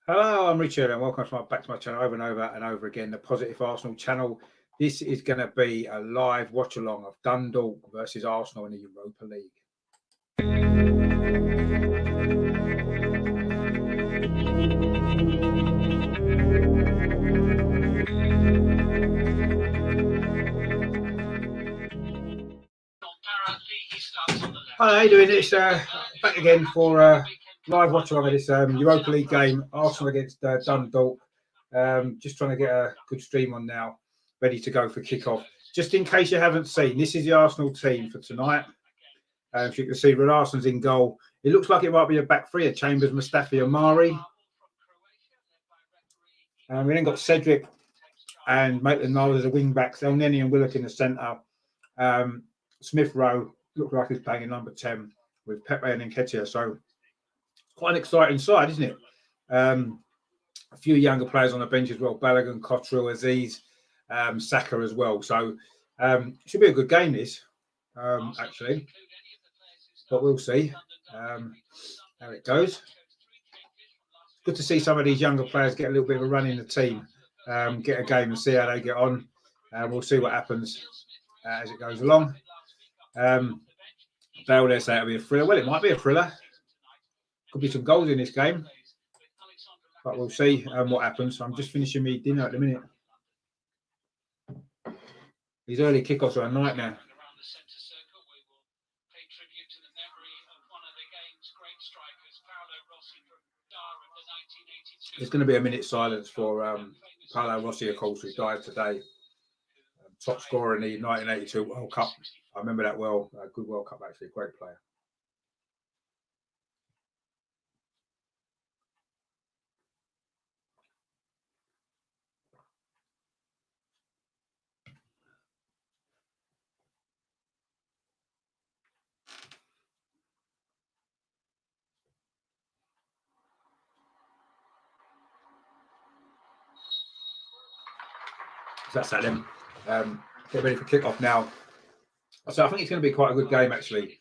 Hello, I'm Richard, and welcome back to my channel over and over and over again, the Positive Arsenal channel. This is going to be a live watch along of Dundalk versus Arsenal in the Europa League. Hi, how you doing? It's back again for live watch along of this Europa League game, Arsenal against Dundalk. Just trying to get a good stream on now, ready to go for kickoff. Just in case you haven't seen, this is the Arsenal team for tonight. As you can see, Renarson's in goal. It looks like it might be a back three of Chambers, Mustafi, Amari. We then got Cedric and Maitland-Niles as a wing backs. Elneny and Willock in the centre. Smith Rowe looks like he's playing in number 10 with Pepe and Nketiah. So quite an exciting side, isn't it? A few younger players on the bench as well. Balogun, Cottrell, Aziz, Saka as well. So should be a good game, this, actually. But we'll see how it goes. Good to see some of these younger players get a little bit of a run in the team, get a game and see how they get on. We'll see what happens as it goes along. Dale there say it'll be a thriller. Well, it might be a thriller. Could be some goals in this game. But we'll see what happens. I'm just finishing me dinner at the minute. These early kickoffs are a nightmare. There's going to be a minute's silence for Paolo Rossi, of course, who died today. Top scorer in the 1982 World Cup. I remember that well. A good World Cup, actually. Great player. So that's that then. Get ready for kickoff now. So I think it's going to be quite a good game, actually.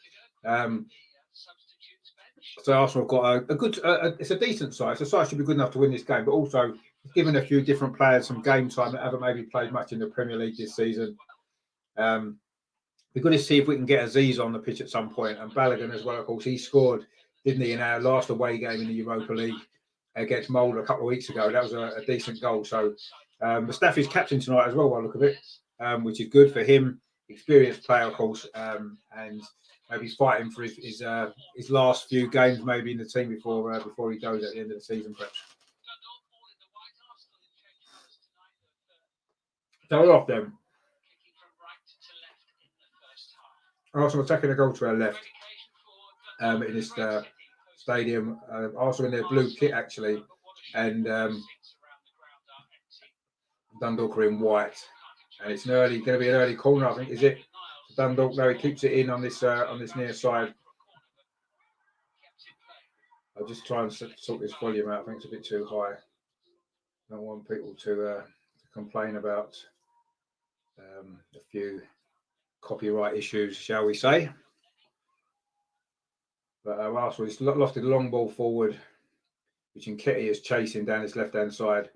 So Arsenal have got a good, it's a decent side. So side should be good enough to win this game, but also given a few different players some game time that haven't maybe played much in the Premier League this season. We're going to see if we can get Aziz on the pitch at some point, and Balogun as well. Of course, he scored, didn't he, in our last away game in the Europa League against Molde a couple of weeks ago. That was a decent goal. So Mustafi's captain tonight as well, by the look of it, which is good for him. Experienced player, of course, and maybe fighting for his last few games, maybe in the team before he goes at the end of the season, perhaps. So we're off then. Arsenal taking a goal to our left in this stadium. Arsenal in their blue kit, actually, and Dundalk are in white. And it's going to be an early corner, I think, is it? Dundalk, though, he keeps it in on this near side. I'll just try and sort this volume out. I think it's a bit too high. I don't want people to complain about a few copyright issues, shall we say. But Arsenal has lofted a long ball forward, which Nketiah is chasing down his left-hand side,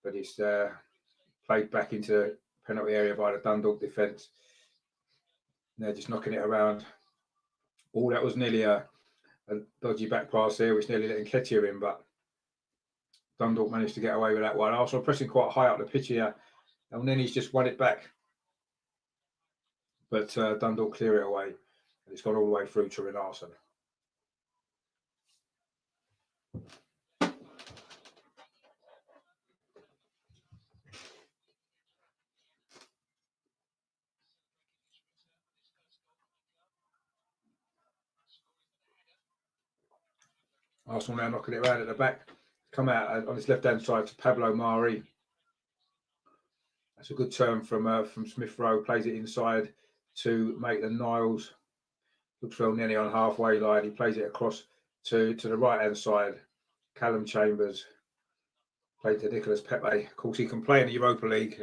but it's played back into the penalty area by the Dundalk defence. They're just knocking it around. Oh, that was nearly a dodgy back pass here, which nearly let Nketiah in, but Dundalk managed to get away with that one. Arsenal pressing quite high up the pitch here, and then he's just won it back. But Dundalk clear it away, and it's gone all the way through to Renarsson. Arsenal now knocking it around at the back. Come out on his left-hand side to Pablo Mari. That's a good turn from Smith Rowe. Plays it inside to Maitland-Niles. Looks well nearly on halfway line. He plays it across to the right-hand side. Callum Chambers. Played to Nicolas Pepe. Of course, he can play in the Europa League.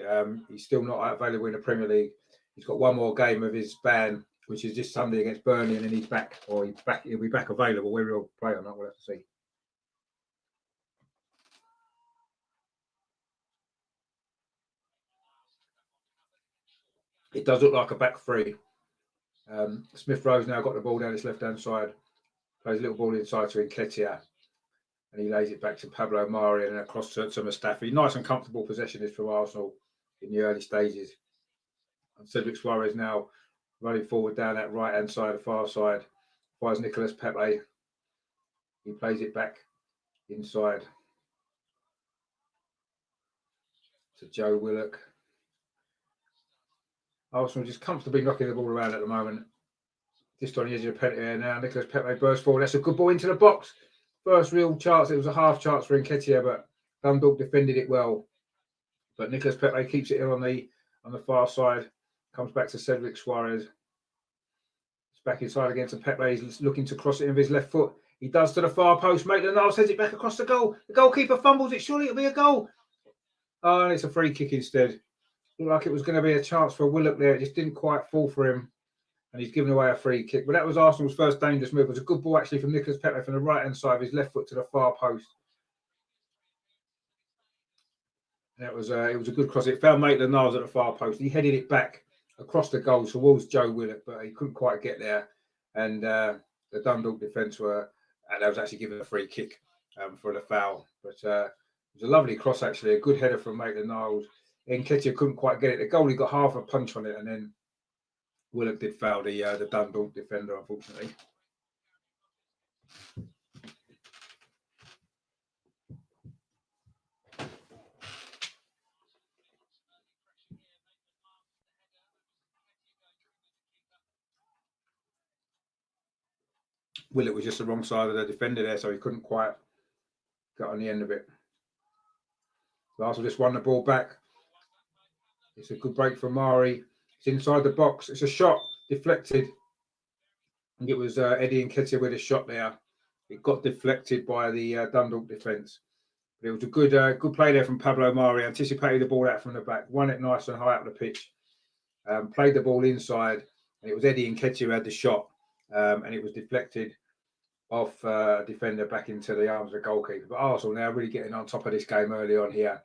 He's still not available in the Premier League. He's got one more game of his ban, which is this Sunday against Burnley, and then he's back, or he'll be back available. Whether he'll play or not, we'll have to see. It does look like a back three. Smith Rowe's now got the ball down his left-hand side, plays a little ball inside to Nketiah, and he lays it back to Pablo Mari and across to Mustafi. Nice and comfortable possession is from Arsenal in the early stages. And Cedric Suarez now running forward down that right-hand side, the far side, finds Nicolas Pepe. He plays it back inside to Joe Willock. Arsenal just comfortably knocking the ball around at the moment. Just on the edge of the penalty area now. Nicolas Pepe bursts forward. That's a good ball into the box. First real chance. It was a half chance for Nketiah, but Dundalk defended it well. But Nicolas Pepe keeps it in on the far side. Comes back to Cedric Suarez. It's back inside again to Pepe. He's looking to cross it in with his left foot. He does to the far post. Maitland-Niles sends it back across the goal. The goalkeeper fumbles it. Surely it'll be a goal. Oh, and it's a free kick instead. Looked like it was going to be a chance for Willock there. It just didn't quite fall for him. And he's given away a free kick. But that was Arsenal's first dangerous move. It was a good ball actually from Nicolas Pepe from the right-hand side of his left foot to the far post. And it was a good cross. It found Maitland-Niles at the far post. He headed it back across the goal towards Joe Willock, but he couldn't quite get there. And the Dundalk defence that was actually given a free kick for the foul. But it was a lovely cross actually, a good header from Maitland-Niles. Nketiah couldn't quite get it. The goalie got half a punch on it, and then Willock did foul the Dundalk defender, unfortunately. Willock was just the wrong side of the defender there, so he couldn't quite get on the end of it. So Arsenal just won the ball back. It's a good break for Mari. It's inside the box. It's a shot deflected. I think it was Eddie Nketiah with a shot there. It got deflected by the Dundalk defence. But it was a good play there from Pablo Mari. Anticipated the ball out from the back, won it nice and high up the pitch. Played the ball inside, and it was Eddie Nketiah who had the shot, and it was deflected off defender back into the arms of the goalkeeper. But Arsenal now really getting on top of this game early on here.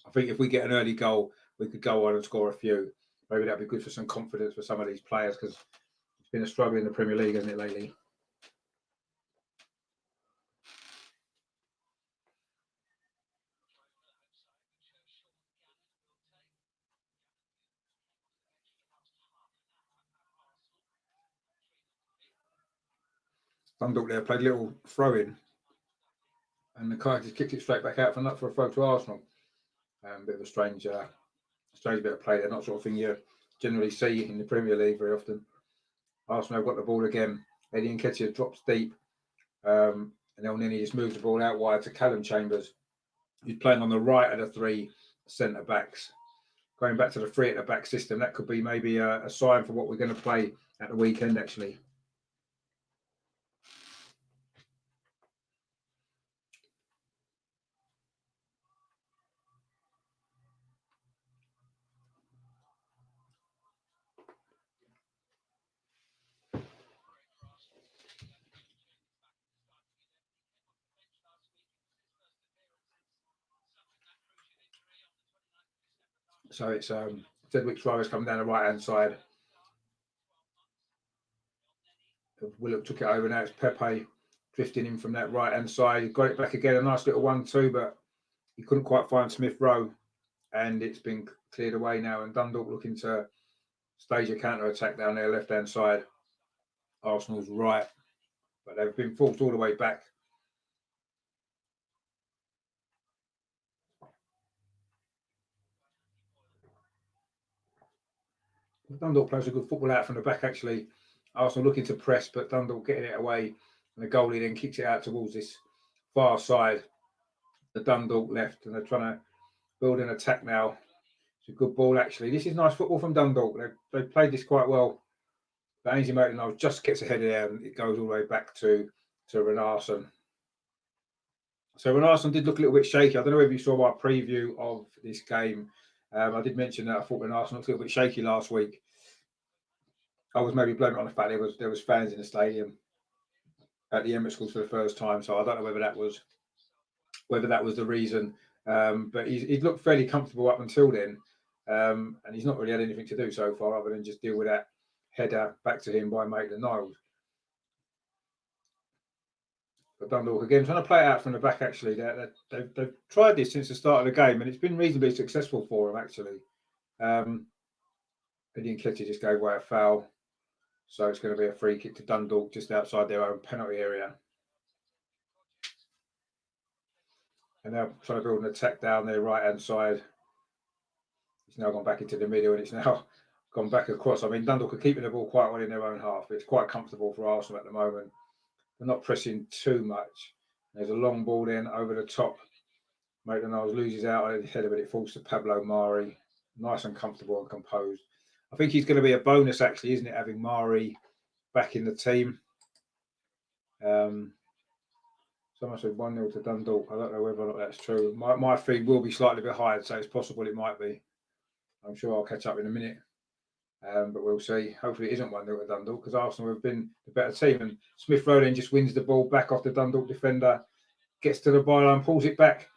I think if we get an early goal, we could go on and score a few. Maybe that'd be good for some confidence for some of these players, because it's been a struggle in the Premier League, hasn't it, lately? Dundalk there played a little throw in, and the guy just kicked it straight back out for a throw to Arsenal. Bit of a strange bit of play there, not sort of thing you generally see in the Premier League very often. Arsenal have got the ball again. Eddie Nketiah drops deep, and then he just moves the ball out wide to Callum Chambers, who's playing on the right of the three centre backs. Going back to the three at the back system, that could be maybe a sign for what we're going to play at the weekend, actually. So it's Cedric Suarez coming down the right-hand side. Willock took it over. Now it's Pepe drifting in from that right-hand side. He got it back again. A nice little 1-2, but he couldn't quite find Smith Rowe. And it's been cleared away now. And Dundalk looking to stage a counter-attack down their left-hand side. Arsenal's right. But they've been forced all the way back. Dundalk plays a good football out from the back, actually. Arsenal looking to press, but Dundalk getting it away. And the goalie then kicks it out towards this far side. The Dundalk left, and they're trying to build an attack now. It's a good ball, actually. This is nice football from Dundalk. They've played this quite well. But Ainsley Maitland-Niles just gets ahead of there, and it goes all the way back to Runarsson. So Runarsson did look a little bit shaky. I don't know if you saw my preview of this game. I did mention that I thought Runarsson looked a little bit shaky last week. I was maybe blaming it on the fact there was fans in the stadium at the Emirates Schools for the first time, so I don't know whether that was the reason. But he looked fairly comfortable up until then. and he's not really had anything to do so far other than just deal with that header back to him by Maitland-Niles. But Dundalk again trying to play it out from the back. Actually, they've tried this since the start of the game, and it's been reasonably successful for them. Actually, Eddie Nketiah just gave away a foul, so it's going to be a free kick to Dundalk just outside their own penalty area. And now trying to build an attack down their right-hand side. It's now gone back into the middle, and it's now gone back across. I mean, Dundalk are keeping the ball quite well in their own half. It's quite comfortable for Arsenal at the moment. They're not pressing too much. There's a long ball in over the top. Maitland-Niles loses out at the head of it. It falls to Pablo Mari. Nice and comfortable and composed. I think he's going to be a bonus, actually, isn't it, having Mari back in the team. Someone said 1-0 to Dundalk. I don't know whether or not that's true. My feed will be slightly behind, so it's possible it might be. I'm sure I'll catch up in a minute. But we'll see. Hopefully it isn't 1-0 to Dundalk, because Arsenal have been the better team. And Smith Rowe then just wins the ball back off the Dundalk defender, gets to the byline, pulls it back.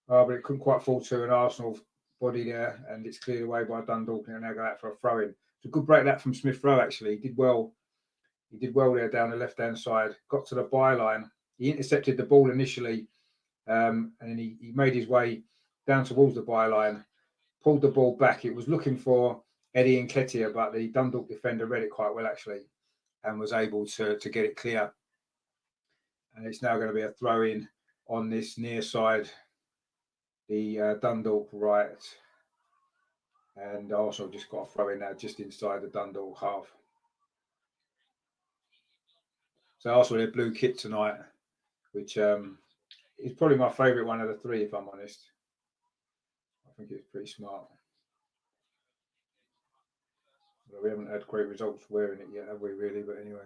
But it couldn't quite fall to an Arsenal body there, and it's cleared away by Dundalk, and they'll now go out for a throw-in. It's a good break that from Smith Rowe, actually. He did well there down the left-hand side, got to the byline. He intercepted the ball initially, and then he made his way down towards the byline, pulled the ball back. It was looking for Eddie Nketiah, but the Dundalk defender read it quite well, actually, and was able to get it clear. And it's now going to be a throw-in on this near side, the Dundalk right. And Arsenal just got a throw-in now just inside the Dundalk half. So Arsenal, their blue kit tonight, which is probably my favourite one of the three, if I'm honest. I think it's pretty smart. Well, we haven't had great results wearing it yet, have we, really? But anyway,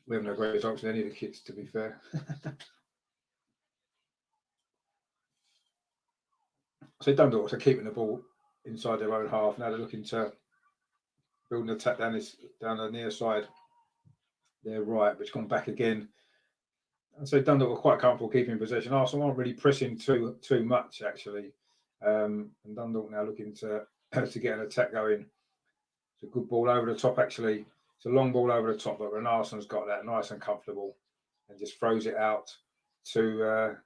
we haven't had great results in any of the kits, to be fair. So Dundalk are keeping the ball inside their own half. Now they're looking to build an attack down the near side. They're right, but it's gone back again. And so Dundalk were quite comfortable keeping possession. Arsenal aren't really pressing too much, actually. And Dundalk now looking to get an attack going. It's a good ball over the top, actually. It's a long ball over the top, but Renarsson's got that nice and comfortable and just throws it out to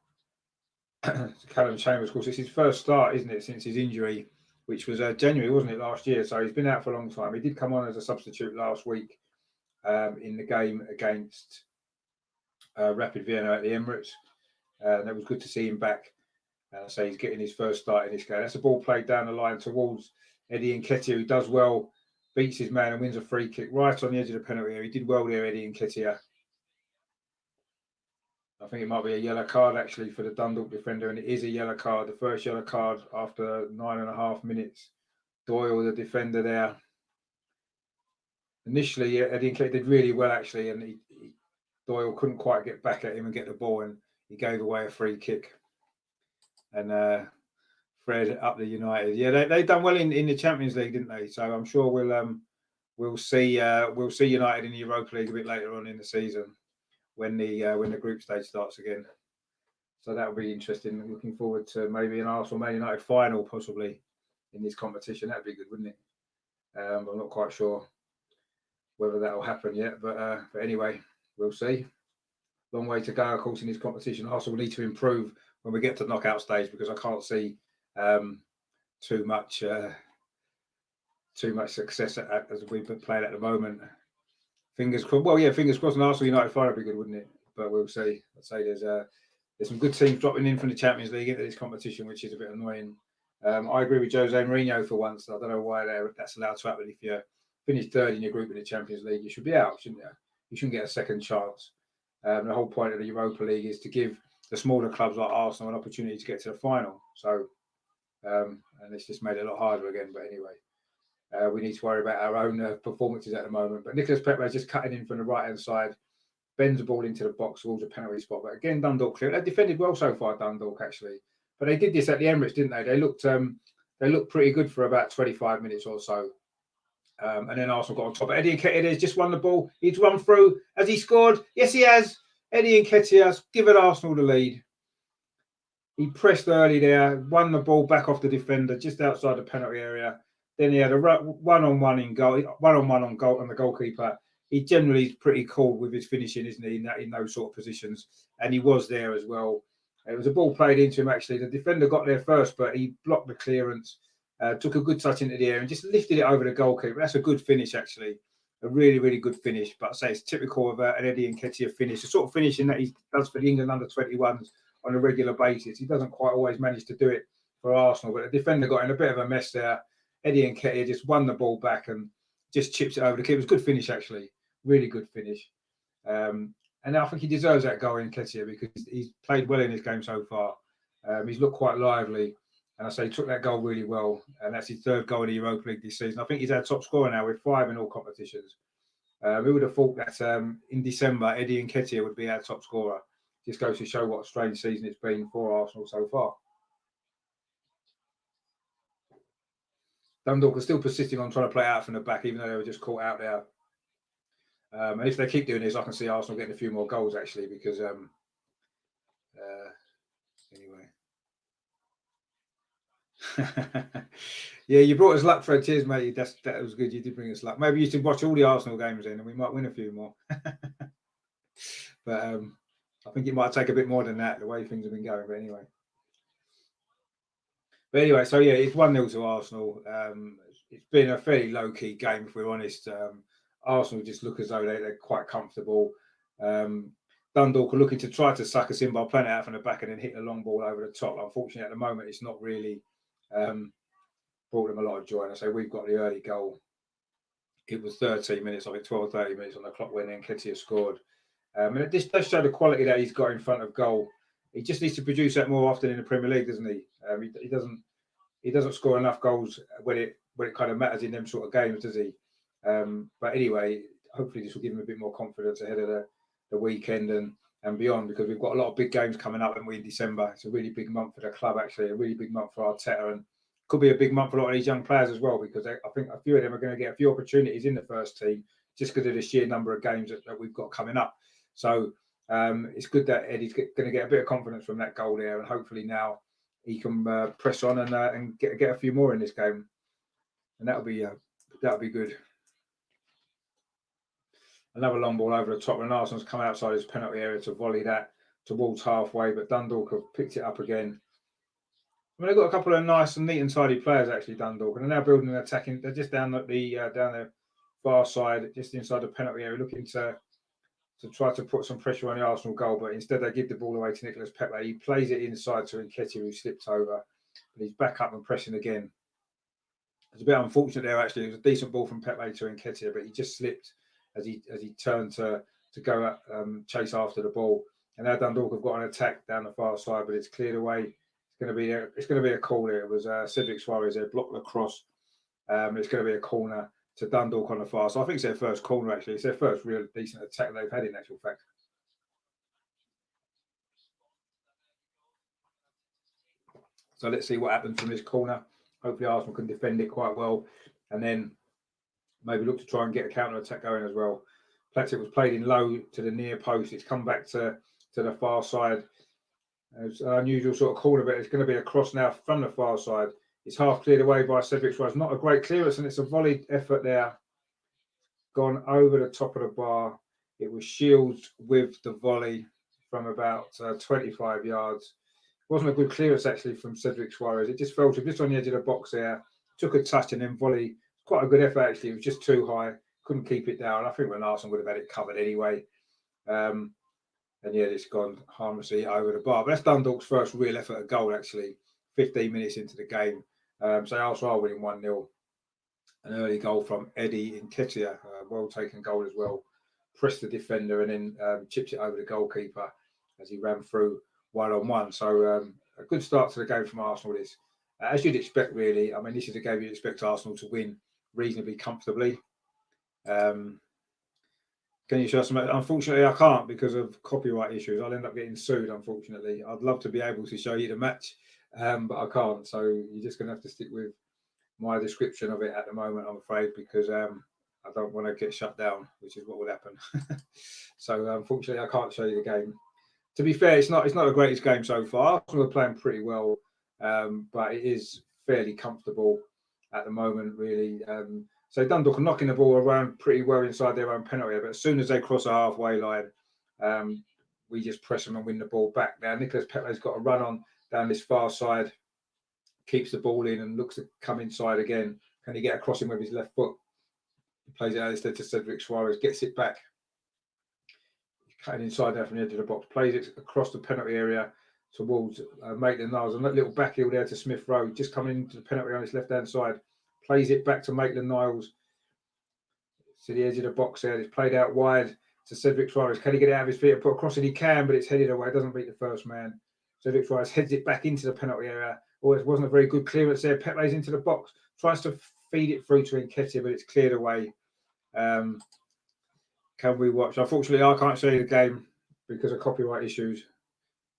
Callum Chambers. Of course, it's his first start, isn't it, since his injury, which was January, wasn't it, last year? So he's been out for a long time. He did come on as a substitute last week in the game against Rapid Vienna at the Emirates. And it was good to see him back. And I say he's getting his first start in this game. That's a ball played down the line towards Eddie Nketiah, who does well, beats his man and wins a free kick right on the edge of the penalty area. He did well there, Eddie Nketiah. I think it might be a yellow card, actually, for the Dundalk defender, and it is a yellow card, the first yellow card after 9.5 minutes. Doyle, the defender there. Initially, Eddie Nketiah did really well, actually, and Doyle couldn't quite get back at him and get the ball, and he gave away a free kick. And Fred up the United. Yeah, they done well in the Champions League, didn't they? So I'm sure we'll see United in the Europa League a bit later on in the season when the group stage starts again. So that'll be interesting. Looking forward to maybe an Arsenal Man United final possibly in this competition. That'd be good, wouldn't it? I'm not quite sure whether that will happen yet, but anyway, we'll see. Long way to go, of course, in this competition. Arsenal will need to improve when we get to the knockout stage, because I can't see too much success as we've been playing at the moment. Fingers crossed. Well, yeah, fingers crossed. An Arsenal United final would be good, wouldn't it? But we'll see. I'd say there's some good teams dropping in from the Champions League into this competition, which is a bit annoying. I agree with Jose Mourinho for once. I don't know why that's allowed to happen. If you finish third in your group in the Champions League, you should be out, shouldn't you? You shouldn't get a second chance. The whole point of the Europa League is to give the smaller clubs like Arsenal an opportunity to get to the final. So, and it's just made it a lot harder again. But anyway, we need to worry about our own performances at the moment. But Nicolas Pepe is just cutting in from the right-hand side, bends the ball into the box towards a penalty spot. But again, Dundalk clear. They defended well so far, Dundalk, actually. But they did this at the Emirates, didn't they? They looked pretty good for about 25 minutes or so. And then Arsenal got on top. Eddie Nketiah has just won the ball. He's run through. Has he scored? Yes, he has. Eddie Nketiah has given Arsenal the lead. He pressed early there, won the ball back off the defender just outside the penalty area. Then he had a one-on-one in goal, one-on-one on goal on the goalkeeper. He generally is pretty cool with his finishing, isn't he? In those sort of positions, and he was there as well. It was a ball played into him. Actually, the defender got there first, but he blocked the clearance, took a good touch into the air, and just lifted it over the goalkeeper. That's a good finish, actually. A really, really good finish. But I say it's typical of an Eddie Nketiah finish, the sort of finishing that he does for the England under-21s on a regular basis. He doesn't quite always manage to do it for Arsenal, but the defender got in a bit of a mess there. Eddie Nketiah just won the ball back and just chips it over the keeper. It was a good finish, actually. Really good finish. And I think he deserves that goal in Nketiah because he's played well in this game so far. He's looked quite lively. And I say he took that goal really well. And that's his third goal in the Europa League this season. I think he's our top scorer now with 5 in all competitions. Who would have thought that in December, Eddie Nketiah would be our top scorer? Just goes to show what a strange season it's been for Arsenal so far. Dundalk are still persisting on trying to play out from the back, even though they were just caught out there. And if they keep doing this, I can see Arsenal getting a few more goals, actually, because anyway. Yeah, you brought us luck, Fred. Cheers, mate. That was good. You did bring us luck. Maybe you should watch all the Arsenal games then, and we might win a few more. But I think it might take a bit more than that, the way things have been going. But anyway, so yeah, it's 1-0 to Arsenal. It's been a fairly low-key game, if we're honest. Arsenal just look as though they're quite comfortable. Dundalk are looking to try to suck us in by playing it out from the back and then hit a long ball over the top. Unfortunately, at the moment, it's not really brought them a lot of joy. And I say we've got the early goal. It was 13 minutes, I think 12 or 30 minutes on the clock when Nketiah scored. And it just does show the quality that he's got in front of goal. He just needs to produce that more often in the Premier League, doesn't he? He doesn't score enough goals when it kind of matters in them sort of games, does he? But anyway, hopefully this will give him a bit more confidence ahead of the weekend and beyond, because we've got a lot of big games coming up, haven't we, in December? It's a really big month for the club, actually, a really big month for Arteta, and could be a big month for a lot of these young players as well, because I think a few of them are going to get a few opportunities in the first team just because of the sheer number of games that we've got coming up. So it's good that Eddie's going to get a bit of confidence from that goal there, and hopefully now he can press on and get a few more in this game, and that'll be good. Another long ball over the top, and Arsenal's come outside his penalty area to volley that towards halfway, but Dundalk have picked it up again. I mean, they've got a couple of nice and neat and tidy players, actually, Dundalk, and they're now building an attacking. They're just down the far side, just inside the penalty area, looking to try to put some pressure on the Arsenal goal, but instead they give the ball away to Nicolas Pepe. He plays it inside to Nketiah, who slipped over, but he's back up and pressing again. It's a bit unfortunate there, actually. It was a decent ball from Pepe to Nketiah, but he just slipped as he turned to go chase after the ball. And now Dundalk have got an attack down the far side, but it's cleared away. It's going to be a call here. It was Cedric Suarez there, blocked the cross. It's going to be a corner to Dundalk on the far. So I think it's their first corner, actually. It's their first real decent attack they've had in actual fact. So let's see what happens from this corner. Hopefully Arsenal can defend it quite well, and then maybe look to try and get a counter attack going as well. Platic was played in low to the near post. It's come back to the far side. It's an unusual sort of corner, but it's going to be a cross now from the far side. It's half cleared away by Cedric Suarez. Not a great clearance, and it's a volleyed effort there. Gone over the top of the bar. It was Shields with the volley from about 25 yards. It wasn't a good clearance, actually, from Cedric Suarez. It just fell to just on the edge of the box there. Took a touch and then volley. Quite a good effort, actually. It was just too high. Couldn't keep it down. I think Arsenal would have had it covered anyway. And yeah, it's gone harmlessly over the bar. But that's Dundalk's first real effort at goal, actually. 15 minutes into the game. So Arsenal are winning 1-0. An early goal from Eddie Nketiah. Well taken goal as well. Pressed the defender and then chipped it over the goalkeeper as he ran through 1-on-1. So a good start to the game from Arsenal. This, as you'd expect, really. I mean, this is a game you'd expect Arsenal to win reasonably comfortably. Can you show some? Unfortunately, I can't because of copyright issues. I'll end up getting sued, unfortunately. I'd love to be able to show you the match, but I can't. So you're just going to have to stick with my description of it at the moment, I'm afraid, because I don't want to get shut down, which is what would happen. So unfortunately, I can't show you the game. to be fair, it's not the greatest game so far. Arsenal are playing pretty well, but it is fairly comfortable at the moment, really. So Dundalk are knocking the ball around pretty well inside their own penalty area, but as soon as they cross a halfway line, we just press them and win the ball back. Now, Nicholas Pepe's got a run on down this far side, keeps the ball in and looks to come inside again. Can he get across him with his left foot? He plays it out instead to Cedric Suarez, gets it back. Cutting inside there from the edge of the box, plays it across the penalty area towards Maitland-Niles. And that little back heel there to Smith Rowe, just coming into the penalty on his left-hand side. Plays it back to Maitland-Niles to the edge of the box there. It's played out wide to Cedric Suarez. Can he get it out of his feet and put across it? He can, but it's headed away. It doesn't beat the first man. Cedric Suarez heads it back into the penalty area. Oh, it wasn't a very good clearance there. Pepe's into the box. Tries to feed it through to Nketiah, but it's cleared away. Can we watch? Unfortunately, I can't see the game because of copyright issues,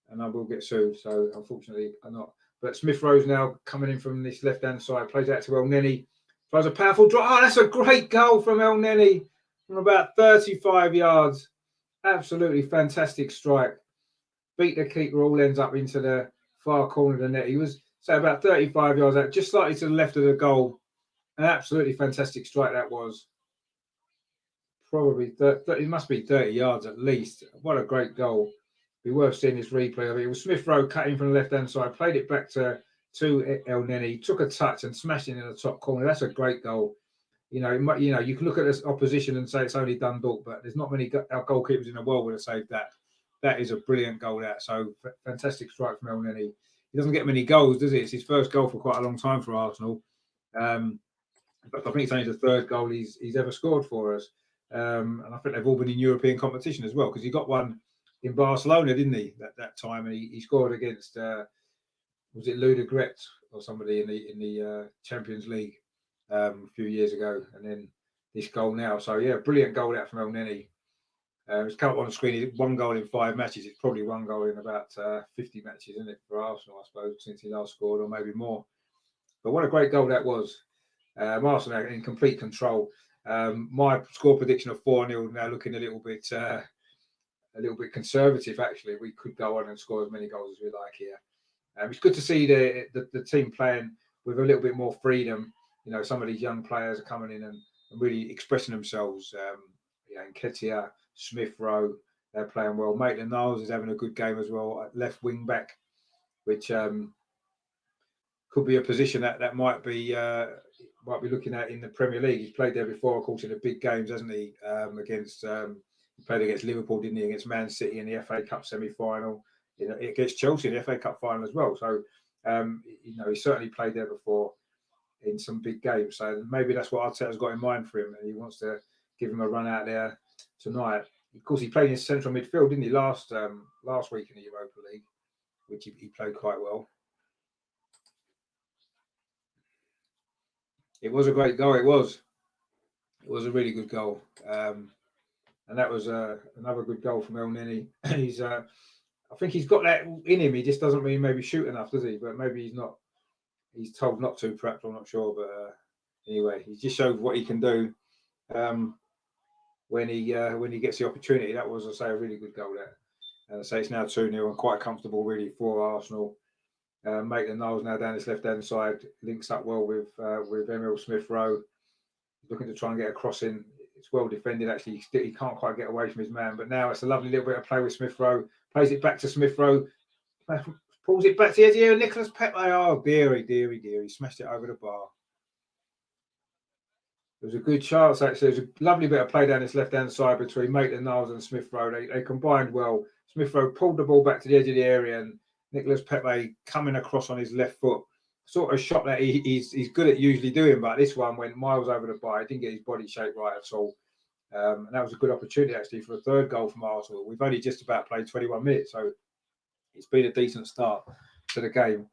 and I will get sued. So, unfortunately, I'm not. But Smith Rowe's now coming in from this left-hand side, plays out to El Neni. Tries a powerful drop. Oh, that's a great goal from El Neni from about 35 yards. Absolutely fantastic strike. Beat the keeper, all ends up into the far corner of the net. He was, say, about 35 yards out, just slightly to the left of the goal. An absolutely fantastic strike that was. Probably, it must be 30 yards at least. What a great goal. Be worth seeing this replay of it. It was Smith Rowe cutting from the left-hand side, played it back to El Neni, took a touch and smashed it in the top corner. That's a great goal. You can look at this opposition and say it's only Dundalk, but there's not many goalkeepers in the world would have saved that. That is a brilliant goal, that. So, fantastic strike from El Neni. He doesn't get many goals, does he? It's his first goal for quite a long time for Arsenal. But I think it's only the third goal he's ever scored for us. And I think they've all been in European competition as well, because he got one in Barcelona, didn't he, that time? And he scored against, was it Ludogorets or somebody in the Champions League a few years ago, and then this goal now. So, yeah, brilliant goal out from El Neni. It's come up on the screen. He did 1 goal in 5 matches. It's probably 1 goal in about 50 matches, isn't it, for Arsenal, I suppose, since he last scored, or maybe more. But what a great goal that was. Arsenal in complete control. My score prediction of 4-0 now looking a little bit conservative. Actually, we could go on and score as many goals as we like here. It's good to see the team playing with a little bit more freedom. You know, some of these young players are coming in and really expressing themselves. Nketiah, Smith Rowe, they're playing well. Maitland-Niles is having a good game as well at left wing back, which could be a position that might be looking at in the Premier League. He's played there before, of course, in the big games, hasn't he? He played against Liverpool, didn't he? Against Man City in the FA Cup semi-final. Against Chelsea in the FA Cup final as well. So, he certainly played there before in some big games. So maybe that's what Arteta's got in mind for him, and he wants to give him a run out there tonight. Of course, he played in central midfield, didn't he, last week in the Europa League, which he played quite well. It was a great goal. It was a really good goal, and that was another good goal from El Neni. I think he's got that in him. He just doesn't really maybe shoot enough, does he? But maybe he's not. He's told not to. Perhaps, I'm not sure. But anyway, he just showed what he can do when he gets the opportunity. That was, I say, a really good goal there. And I say it's now 2-0 and quite comfortable really for Arsenal. Maitland-Niles now down his left-hand side, links up well with Emil Smith Rowe. Looking to try and get a cross in. It's well defended, actually. He can't quite get away from his man, but now it's a lovely little bit of play with Smith Rowe. Plays it back to Smith Rowe. Pulls it back to the edge here. Nicholas Pepe. Oh, dearie. He smashed it over the bar. It was a good chance, actually. It was a lovely bit of play down his left-hand side between Maitland-Niles and Smith Rowe. They combined well. Smith Rowe pulled the ball back to the edge of the area, and Nicholas Pepe coming across on his left foot. Sort of shot that he's good at usually doing, but this one went miles over the bar. He didn't get his body shape right at all. And that was a good opportunity, actually, for a third goal from Arsenal. We've only just about played 21 minutes, so it's been a decent start to the game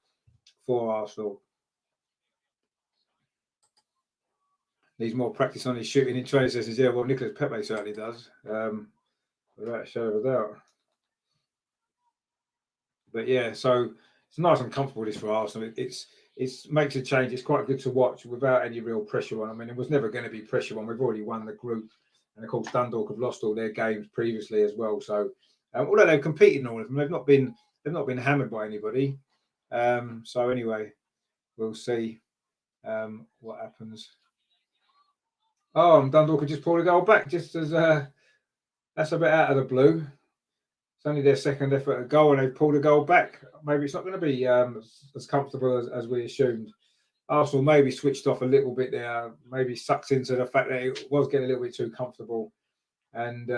for Arsenal. Needs more practice on his shooting in training sessions. Yeah, well, Nicholas Pepe certainly does, without a shadow of a doubt. But yeah, so it's nice and comfortable this for Arsenal. It makes a change. It's quite good to watch without any real pressure on. I mean, it was never going to be pressure on. We've already won the group, and of course, Dundalk have lost all their games previously as well. So Although they've competed in all of them, they've not been hammered by anybody. So anyway, we'll see what happens. Oh, Dundalk could just pull a goal back, just as that's a bit out of the blue. It's only their second effort at goal, and they've pulled a goal back. Maybe it's not going to be as comfortable as we assumed. Arsenal maybe switched off a little bit there, maybe sucked into the fact that it was getting a little bit too comfortable, and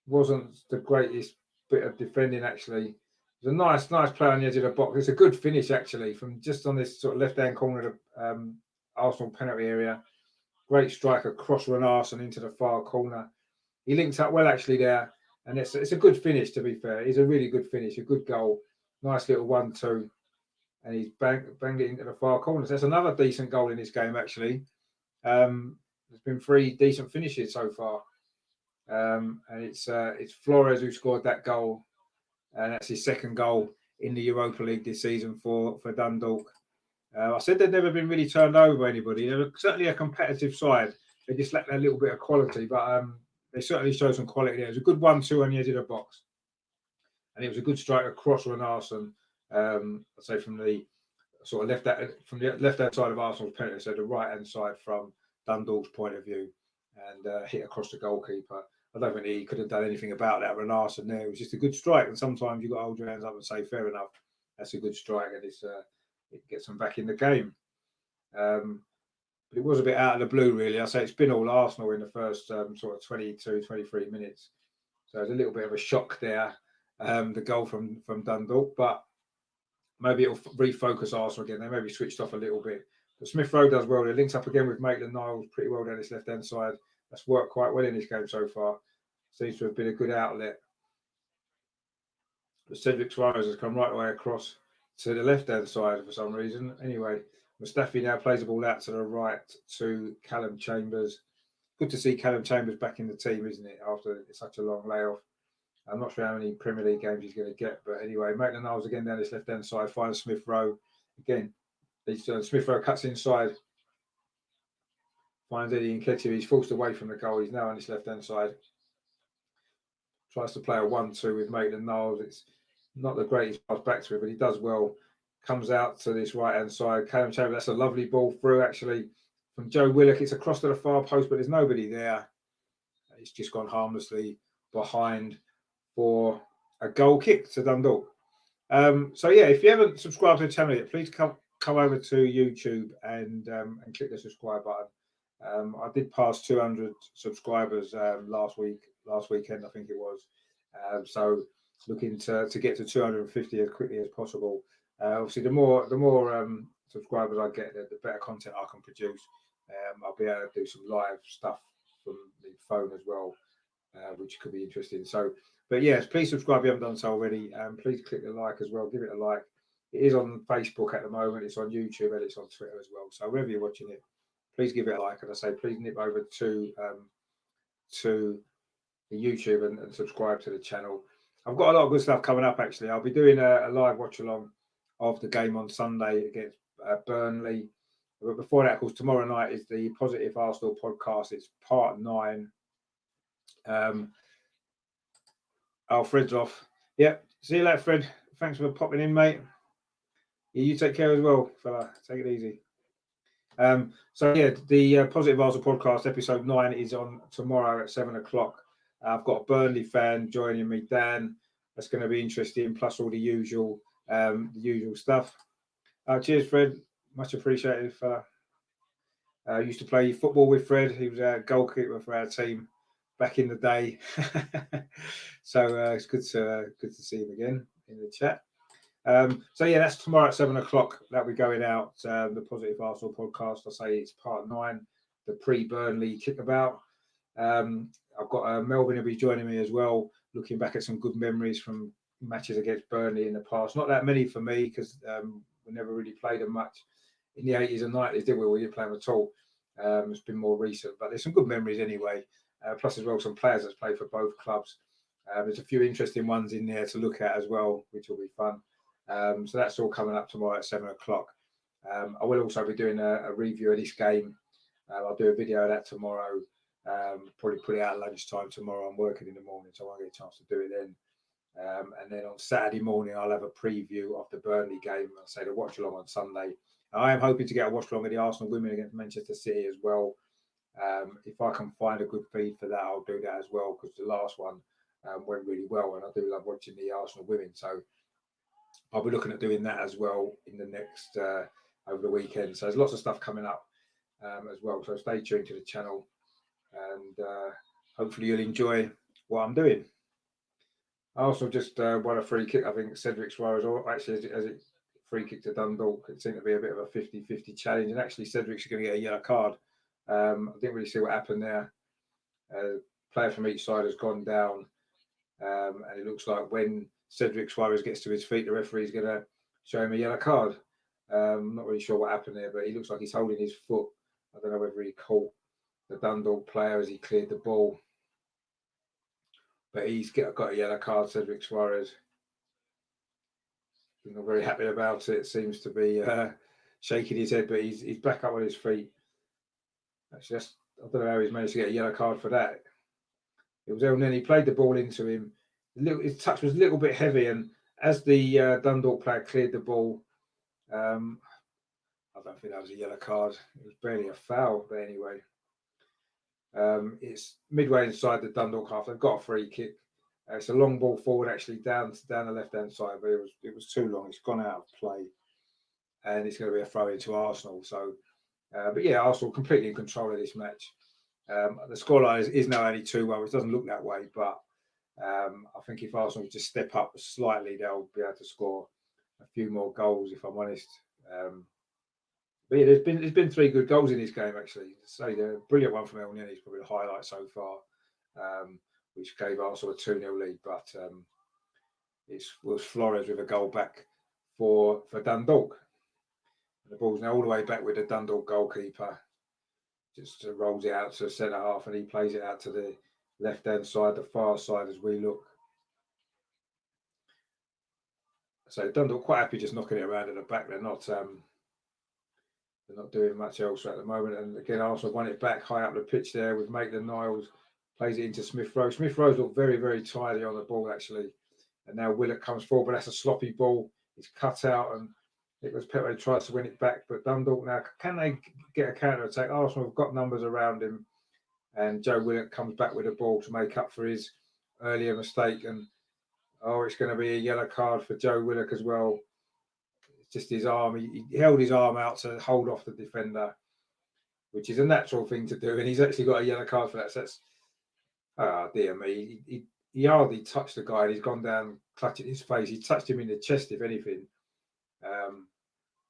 wasn't the greatest bit of defending actually. It was a nice play on the edge of the box. It's a good finish actually from just on this sort of left-hand corner of the Arsenal penalty area. Great strike across Renarson into the far corner. He linked up well actually there, and it's a good finish to be fair. It's a really good finish, a good goal. Nice little 1-2. And he's banged it into the far corner. So that's another decent goal in this game, actually. There's been 3 decent finishes so far. And it's Flores who scored that goal. And that's his second goal in the Europa League this season for Dundalk. I said they'd never been really turned over by anybody. They were certainly a competitive side. They just lacked a little bit of quality, but they certainly showed some quality there. It was a good 1-2 on the edge of the box. And it was a good strike across Renarson. I'd say from the sort of left-hand side of Arsenal's penalty, so the right-hand side from Dundalk's point of view, and hit across the goalkeeper. I don't think he could have done anything about that. Renarson there, it was just a good strike, and sometimes you've got to hold your hands up and say, fair enough, that's a good strike, and it gets them back in the game. But it was a bit out of the blue, really. I say it's been all Arsenal in the first sort of 22, 23 minutes. So it's a little bit of a shock there, the goal from Dundalk, but maybe it'll refocus Arsenal again. They maybe switched off a little bit. But Smith Rowe does well. They links up again with Maitland-Niles pretty well down his left-hand side. That's worked quite well in this game so far. Seems to have been a good outlet. But Cedric Suarez has come right away across to the left-hand side for some reason. Anyway, Mustafi now plays the ball out to the right to Callum Chambers. Good to see Callum Chambers back in the team, isn't it, after such a long layoff. I'm not sure how many Premier League games he's going to get, but anyway, Maitland-Niles again down his left-hand side, finds Smith Rowe. Again, Smith Rowe cuts inside, finds Eddie Nketiah. He's forced away from the goal. He's now on his left-hand side. Tries to play a 1-2 with Maitland-Niles. It's not the greatest pass back to him, but he does well. Comes out to this right-hand side. Callum Chambers, that's a lovely ball through, actually, from Joe Willock. It's across to the far post, but there's nobody there. It's just gone harmlessly behind for a goal kick to Dundalk. So yeah, if you haven't subscribed to the channel yet, please come over to YouTube and click the subscribe button. I did pass 200 subscribers last weekend, I think it was. So looking to get to 250 as quickly as possible. Obviously, the more subscribers I get, the better content I can produce. I'll be able to do some live stuff from the phone as well, which could be interesting. So, but yes, please subscribe if you haven't done so already. Please click the like as well. Give it a like. It is on Facebook at the moment. It's on YouTube and it's on Twitter as well. So wherever you're watching it, please give it a like. And I say, please nip over to the YouTube and subscribe to the channel. I've got a lot of good stuff coming up, actually. I'll be doing a live watch-along of the game on Sunday against Burnley. But before that, of course, tomorrow night is the Positive Arsenal podcast. It's part 9. Fred's off. Yep. See you later, Fred. Thanks for popping in, mate. Yeah, you take care as well, fella. Take it easy. So yeah, the Positive Arsenal podcast episode 9 is on tomorrow at 7 o'clock. I've got a Burnley fan joining me, Dan. That's going to be interesting. Plus all the usual stuff. Cheers, Fred. Much appreciated, fella. I used to play football with Fred. He was our goalkeeper for our team back in the day. So it's good to see him again in the chat. So yeah, that's tomorrow at 7 o'clock. That'll be going out. The Positive Arsenal podcast. I say it's part 9, the pre-Burnley kickabout. I've got Melvin will be joining me as well, looking back at some good memories from matches against Burnley in the past. Not that many for me because we never really played them much in the 80s and 90s, did we? We didn't play them at all. It's been more recent, but there's some good memories anyway. Plus as well some players that's played for both clubs. There's a few interesting ones in there to look at as well, which will be fun. So that's all coming up tomorrow at 7 o'clock. I will also be doing a review of this game. I'll do a video of that tomorrow. Probably put it out at lunchtime tomorrow. I'm working in the morning, so I won't get a chance to do it then. And then on Saturday morning, I'll have a preview of the Burnley game. I'll say the watch along on Sunday. I am hoping to get a watch along of the Arsenal women against Manchester City as well. If I can find a good feed for that, I'll do that as well, because the last one went really well, and I do love watching the Arsenal women. So I'll be looking at doing that as well in the next over the weekend. So there's lots of stuff coming up as well. So stay tuned to the channel, and hopefully you'll enjoy what I'm doing. I also just won a free kick. I think Cedric Suarez, actually, as it free kick to Dundalk, it seemed to be a bit of a 50-50 challenge. And actually, Cedric's going to get a yellow card. I didn't really see what happened there. Player from each side has gone down. And it looks like when Cedric Suarez gets to his feet, the referee's going to show him a yellow card. I'm not really sure what happened there, but he looks like he's holding his foot. I don't know whether he caught the Dundalk player as he cleared the ball. But he's got a yellow card, Cedric Suarez. He's not very happy about it. Seems to be shaking his head, but he's back up on his feet. Actually, I don't know how he's managed to get a yellow card for that. It was El Neni, played the ball into him. His touch was a little bit heavy, and as the Dundalk player cleared the ball, I don't think that was a yellow card. It was barely a foul, but anyway. It's midway inside the Dundalk half. They've got a free kick. It's a long ball forward, actually down the left-hand side, but it was too long. It's gone out of play, and it's going to be a throw into Arsenal. So, but yeah, Arsenal completely in control of this match. The scoreline is now only 2-1, which doesn't look that way, but I think if Arsenal just step up slightly, they'll be able to score a few more goals, if I'm honest. But yeah, there's been 3 good goals in this game, actually. Say the brilliant one from El Neni is probably the highlight so far, which gave Arsenal a 2-0 lead. But it was Flores with a goal back for Dundalk. And the ball's now all the way back with the Dundalk goalkeeper. Just rolls it out to the centre half, and he plays it out to the left-hand side, the far side as we look. So Dundalk quite happy just knocking it around at the back. They're not doing much else at the moment. And again, Arsenal won it back high up the pitch there with Maitland-Niles, plays it into Smith-Rowe. Smith-Rowe's looked very, very tidy on the ball, actually. And now Willett comes forward, but that's a sloppy ball. It's cut out, and it was Pepe tries to win it back. But Dundalk now, can they get a counter-attack? Arsenal have got numbers around him. And Joe Willett comes back with a ball to make up for his earlier mistake. And, it's going to be a yellow card for Joe Willett as well. Just his arm. He held his arm out to hold off the defender, which is a natural thing to do, and he's actually got a yellow card for that. So that's, dear me, he hardly touched the guy, and he's gone down clutching his face. He touched him in the chest, if anything.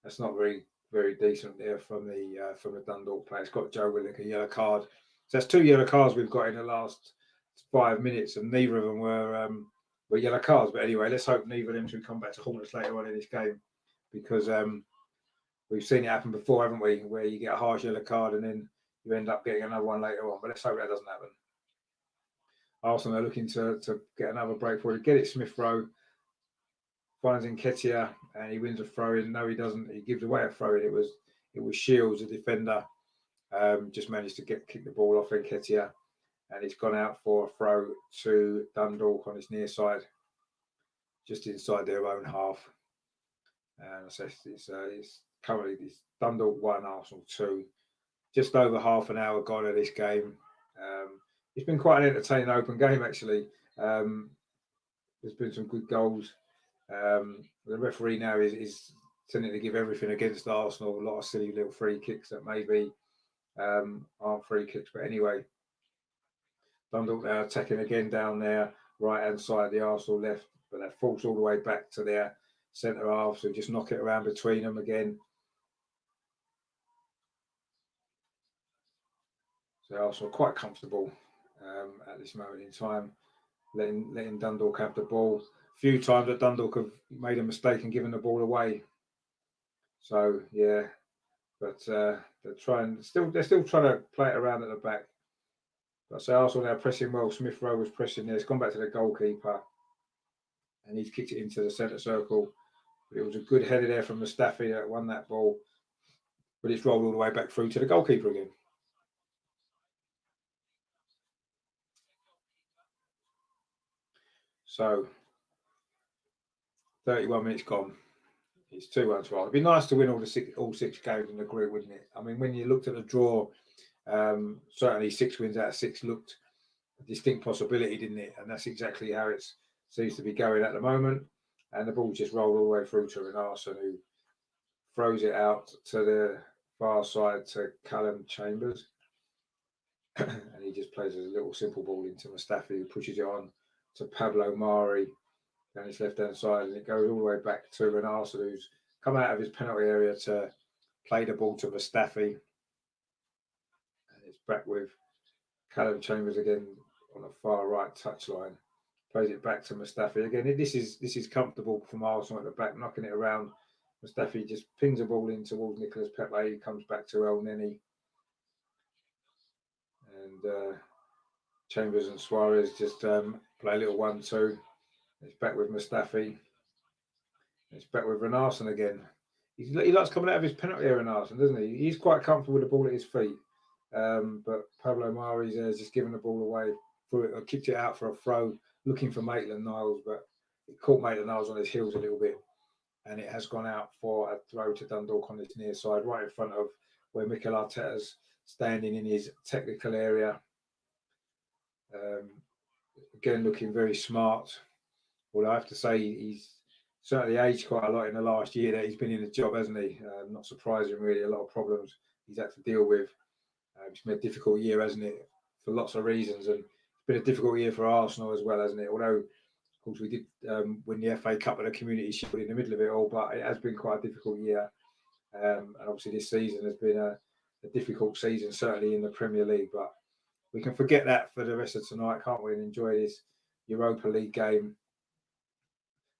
That's not very, very decent there from the Dundalk player. It's got Joe Willock a yellow card. So that's 2 yellow cards we've got in the last 5 minutes, and neither of them were yellow cards. But anyway, let's hope neither of them should come back to haunt us later on in this game. Because we've seen it happen before, haven't we? Where you get a harsh yellow card and then you end up getting another one later on. But let's hope that doesn't happen. Arsenal are looking to get another break for it. Get it, Smith-Rowe finds Nketiah, and he wins a throw-in. No, he doesn't. He gives away a throw-in. It was Shields, the defender, just managed to kick the ball off Nketiah, and he's gone out for a throw to Dundalk on his near side, just inside their own half. And so it's currently Dundalk 1, Arsenal 2. Just over half an hour gone of this game. It's been quite an entertaining open game, actually. There's been some good goals. The referee now is tending to give everything against Arsenal. A lot of silly little free kicks that maybe aren't free kicks. But anyway, Dundalk now attacking again down there, right-hand side, the Arsenal left. But they're forced all the way back to their centre half, so just knock it around between them again. So Arsenal quite comfortable at this moment in time, letting Dundalk have the ball. A few times that Dundalk have made a mistake and given the ball away. So yeah, but they're still trying to play it around at the back. But so Arsenal now pressing well. Smith-Rowe was pressing there. It's gone back to the goalkeeper, and he's kicked it into the centre circle. But it was a good header there from Mustafi that won that ball. But it's rolled all the way back through to the goalkeeper again. So 31 minutes gone. It's 2-1 to Arsenal. It'd be nice to win all six games in the group, wouldn't it? I mean, when you looked at the draw, certainly 6 wins out of 6 looked a distinct possibility, didn't it? And that's exactly how it seems to be going at the moment. And the ball just rolled all the way through to Renarson, who throws it out to the far side to Callum Chambers. And he just plays a little simple ball into Mustafi, who pushes it on to Pablo Mari down his left-hand side, and it goes all the way back to Renarson, who's come out of his penalty area to play the ball to Mustafi. And it's back with Callum Chambers again on the far right touchline. Plays it back to Mustafi again. This is comfortable from Arsenal at the back, knocking it around. Mustafi just pings a ball in towards Nicolas Pepe. He comes back to El Neni. And Chambers and Suarez just play a little 1-2. It's back with Mustafi. It's back with Renarson again. He likes coming out of his penalty area, Renarson, doesn't he? He's quite comfortable with the ball at his feet. But Pablo Mari's just giving the ball away, kicked it out for a throw, looking for Maitland-Niles, but it caught Maitland-Niles on his heels a little bit. And it has gone out for a throw to Dundalk on this near side, right in front of where Mikel Arteta's standing in his technical area. Again, looking very smart. Well, I have to say he's certainly aged quite a lot in the last year that he's been in the job, hasn't he? Not surprising, really. A lot of problems he's had to deal with. It's been a difficult year, hasn't it? For lots of reasons. And it's been a difficult year for Arsenal as well, hasn't it? Although, of course, we did win the FA Cup and the Community Shield in the middle of it all, but it has been quite a difficult year. And obviously this season has been a difficult season, certainly in the Premier League. But we can forget that for the rest of tonight, can't we? And enjoy this Europa League game.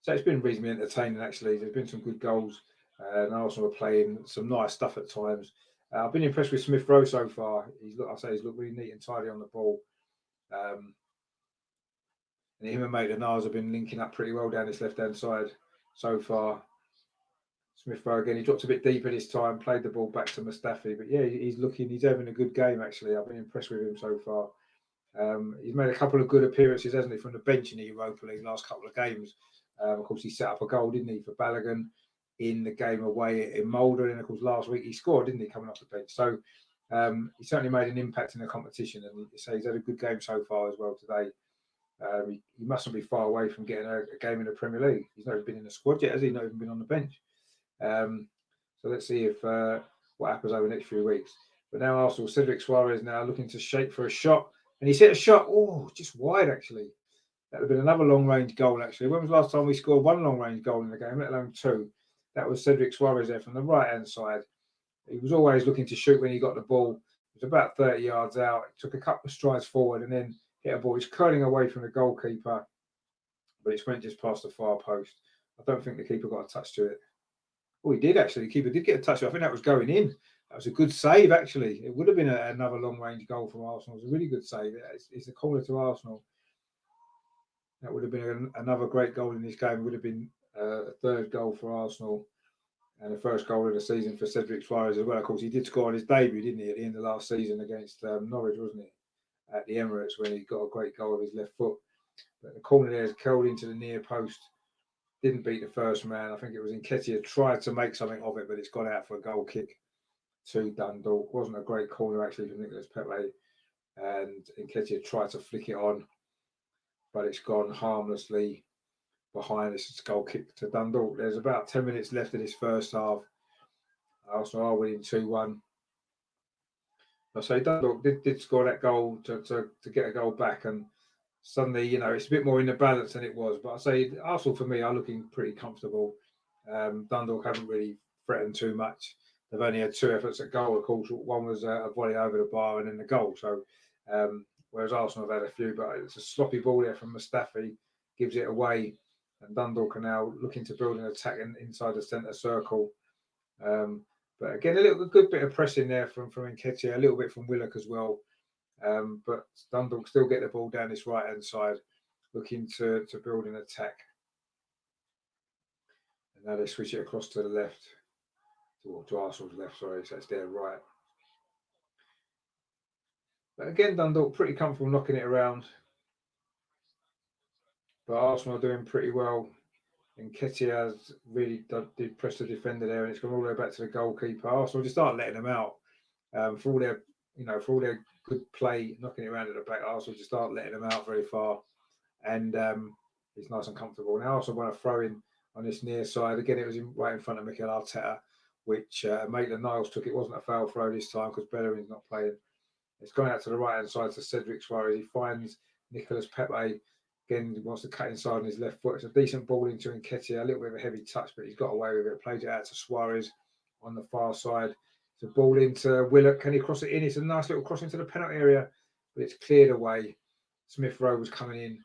So it's been reasonably entertaining, actually. There's been some good goals. And Arsenal are playing some nice stuff at times. I've been impressed with Smith Rowe so far. He's looked really neat and tidy on the ball. And him and Maitland-Niles have been linking up pretty well down his left-hand side so far. Smith Rowe again, he dropped a bit deeper this time, played the ball back to Mustafi. But yeah, he's having a good game, actually. I've been impressed with him so far. He's made a couple of good appearances, hasn't he, from the bench in the Europa League last couple of games. Of course, he set up a goal, didn't he, for Balogun in the game away in Mulder. And of course, last week he scored, didn't he, coming off the bench. So he certainly made an impact in the competition. And he's had a good game so far as well today. He mustn't be far away from getting a game in the Premier League. He's not even been in the squad yet, has he? Not even been on the bench. So let's see if what happens over the next few weeks. But now Arsenal, Cedric Suarez now looking to shape for a shot. And he's hit a shot, just wide, actually. That would have been another long-range goal, actually. When was the last time we scored one long-range goal in the game, let alone two? That was Cedric Suarez there from the right-hand side. He was always looking to shoot when he got the ball. It was about 30 yards out. It took a couple of strides forward and then hit a ball. It's curling away from the goalkeeper, but it's went just past the far post. I don't think the keeper got a touch to it. Oh, he did, actually. The keeper did get a touch. I think that was going in. That was a good save, actually. It would have been another long-range goal from Arsenal. It was a really good save. It's a corner to Arsenal. That would have been another great goal in this game. It would have been a third goal for Arsenal and the first goal of the season for Cedric Suarez as well. Of course, he did score on his debut, didn't he, at the end of last season against Norwich, wasn't it? At the Emirates, when he got a great goal with his left foot. But the corner there is curled into the near post. Didn't beat the first man. I think it was Nketiah tried to make something of it, but it's gone out for a goal kick to Dundalk. Wasn't a great corner, actually, for Nicolas Pepe. And Nketiah tried to flick it on, but it's gone harmlessly behind us. It's a goal kick to Dundalk. There's about 10 minutes left of this first half. Arsenal are winning 2-1. I say Dundalk did score that goal to get a goal back, and suddenly, it's a bit more in the balance than it was. But I say Arsenal, for me, are looking pretty comfortable. Dundalk haven't really threatened too much. They've only had 2 efforts at goal, of course. One was a volley over the bar and then the goal. So, whereas Arsenal have had a few, but it's a sloppy ball there from Mustafi, gives it away. And Dundalk are now looking to build an attack inside the centre circle. But again, a good bit of pressing there from Nketiah, a little bit from Willock as well. But Dundalk still get the ball down this right-hand side, looking to build an attack. And now they switch it across to the left, to Arsenal's left, sorry, so it's their right. But again, Dundalk pretty comfortable knocking it around. but Arsenal are doing pretty well. And Nketiah's really did press the defender there, and it's gone all the way back to the goalkeeper. Arsenal just start letting them out for all their, for all their good play, knocking it around at the back. Arsenal just start letting them out very far, and it's nice and comfortable. Now Arsenal want to throw in on this near side again. It was right in front of Mikel Arteta, which Maitland-Niles took. It wasn't a foul throw this time because Bellerin's not playing. It's gone out to the right hand side to Cedric Suarez. He finds Nicolas Pepe. Again, he wants to cut inside on his left foot. It's a decent ball into Nketiah. A little bit of a heavy touch, but he's got away with it. Plays it out to Suarez on the far side. It's a ball into Willock. Can he cross it in? It's a nice little cross into the penalty area, but it's cleared away. Smith Rowe was coming in.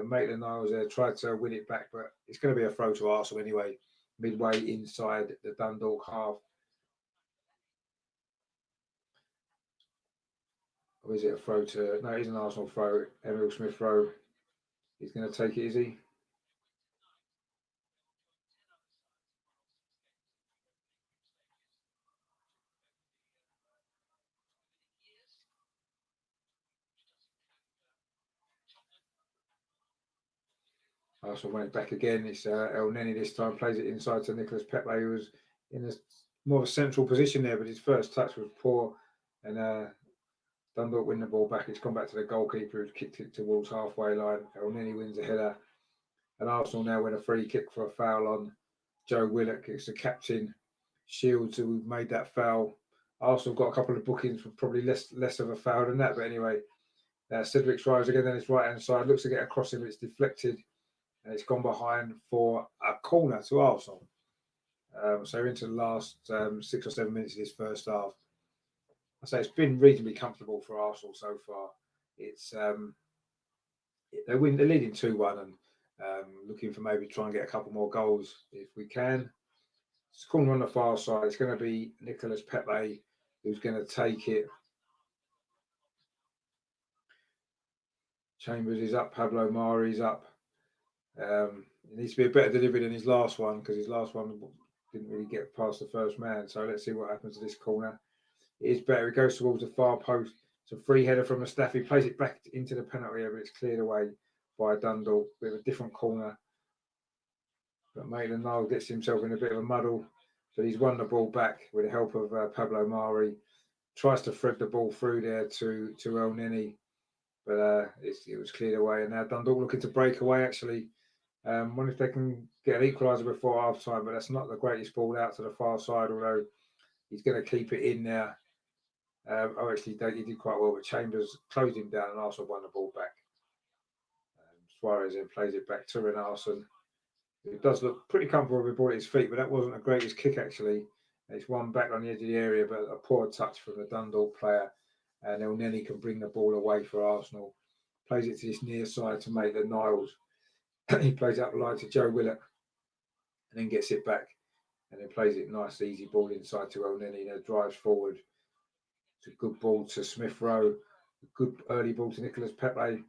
Maitland-Niles there tried to win it back, but it's going to be a throw to Arsenal anyway, midway inside the Dundalk half. Or is it a throw to... No, it is an Arsenal throw. Emil Smith Rowe. He's going to take it, is he? Arsenal went back again. It's El Neni this time, plays it inside to Nicolas Pepe, who was in a more of a central position there, but his first touch was poor. And Dundalk win the ball back. It's gone back to the goalkeeper who's kicked it towards halfway line. El Neni wins a header. And Arsenal now win a free kick for a foul on Joe Willock. It's the captain, Shields, who made that foul. Arsenal got a couple of bookings for probably less of a foul than that. But anyway, Cedric Suarez again on his right-hand side. Looks to get across him, but it's deflected. And it's gone behind for a corner to Arsenal. So into the last 6 or 7 minutes of this first half. I say it's been reasonably comfortable for Arsenal so far. It's they're leading 2-1 and looking for maybe try and get a couple more goals if we can. It's corner on the far side. It's going to be Nicolas Pepe who's going to take it. Chambers is up. Pablo Mari's up. It needs to be a better delivery than his last one because his last one didn't really get past the first man. So let's see what happens to this corner. It is better. It goes towards the far post. It's a free header from Mustafi. Plays it back into the penalty area, but it's cleared away by Dundalk with a different corner. But Maitland-Niles gets himself in a bit of a muddle. But he's won the ball back with the help of Pablo Mari. Tries to thread the ball through there to El Neni. But it was cleared away. And now Dundalk looking to break away, actually. Wonder if they can get an equaliser before half time, but that's not the greatest ball out to the far side, although he's going to keep it in there. Actually, he did quite well, but Chambers closed him down and Arsenal won the ball back. Suarez then plays it back to Renarsson. It does look pretty comfortable with the ball at his feet, but that wasn't the greatest kick, actually. It's one back on the edge of the area, but a poor touch from the Dundalk player. And El Neni can bring the ball away for Arsenal. Plays it to this near side to Maitland-Niles. He plays up the line to Joe Willock and then gets it back and then plays it nice, easy ball inside to El Neni. Now drives forward. It's a good ball to Smith Rowe. A good early ball to Nicolas Pepe.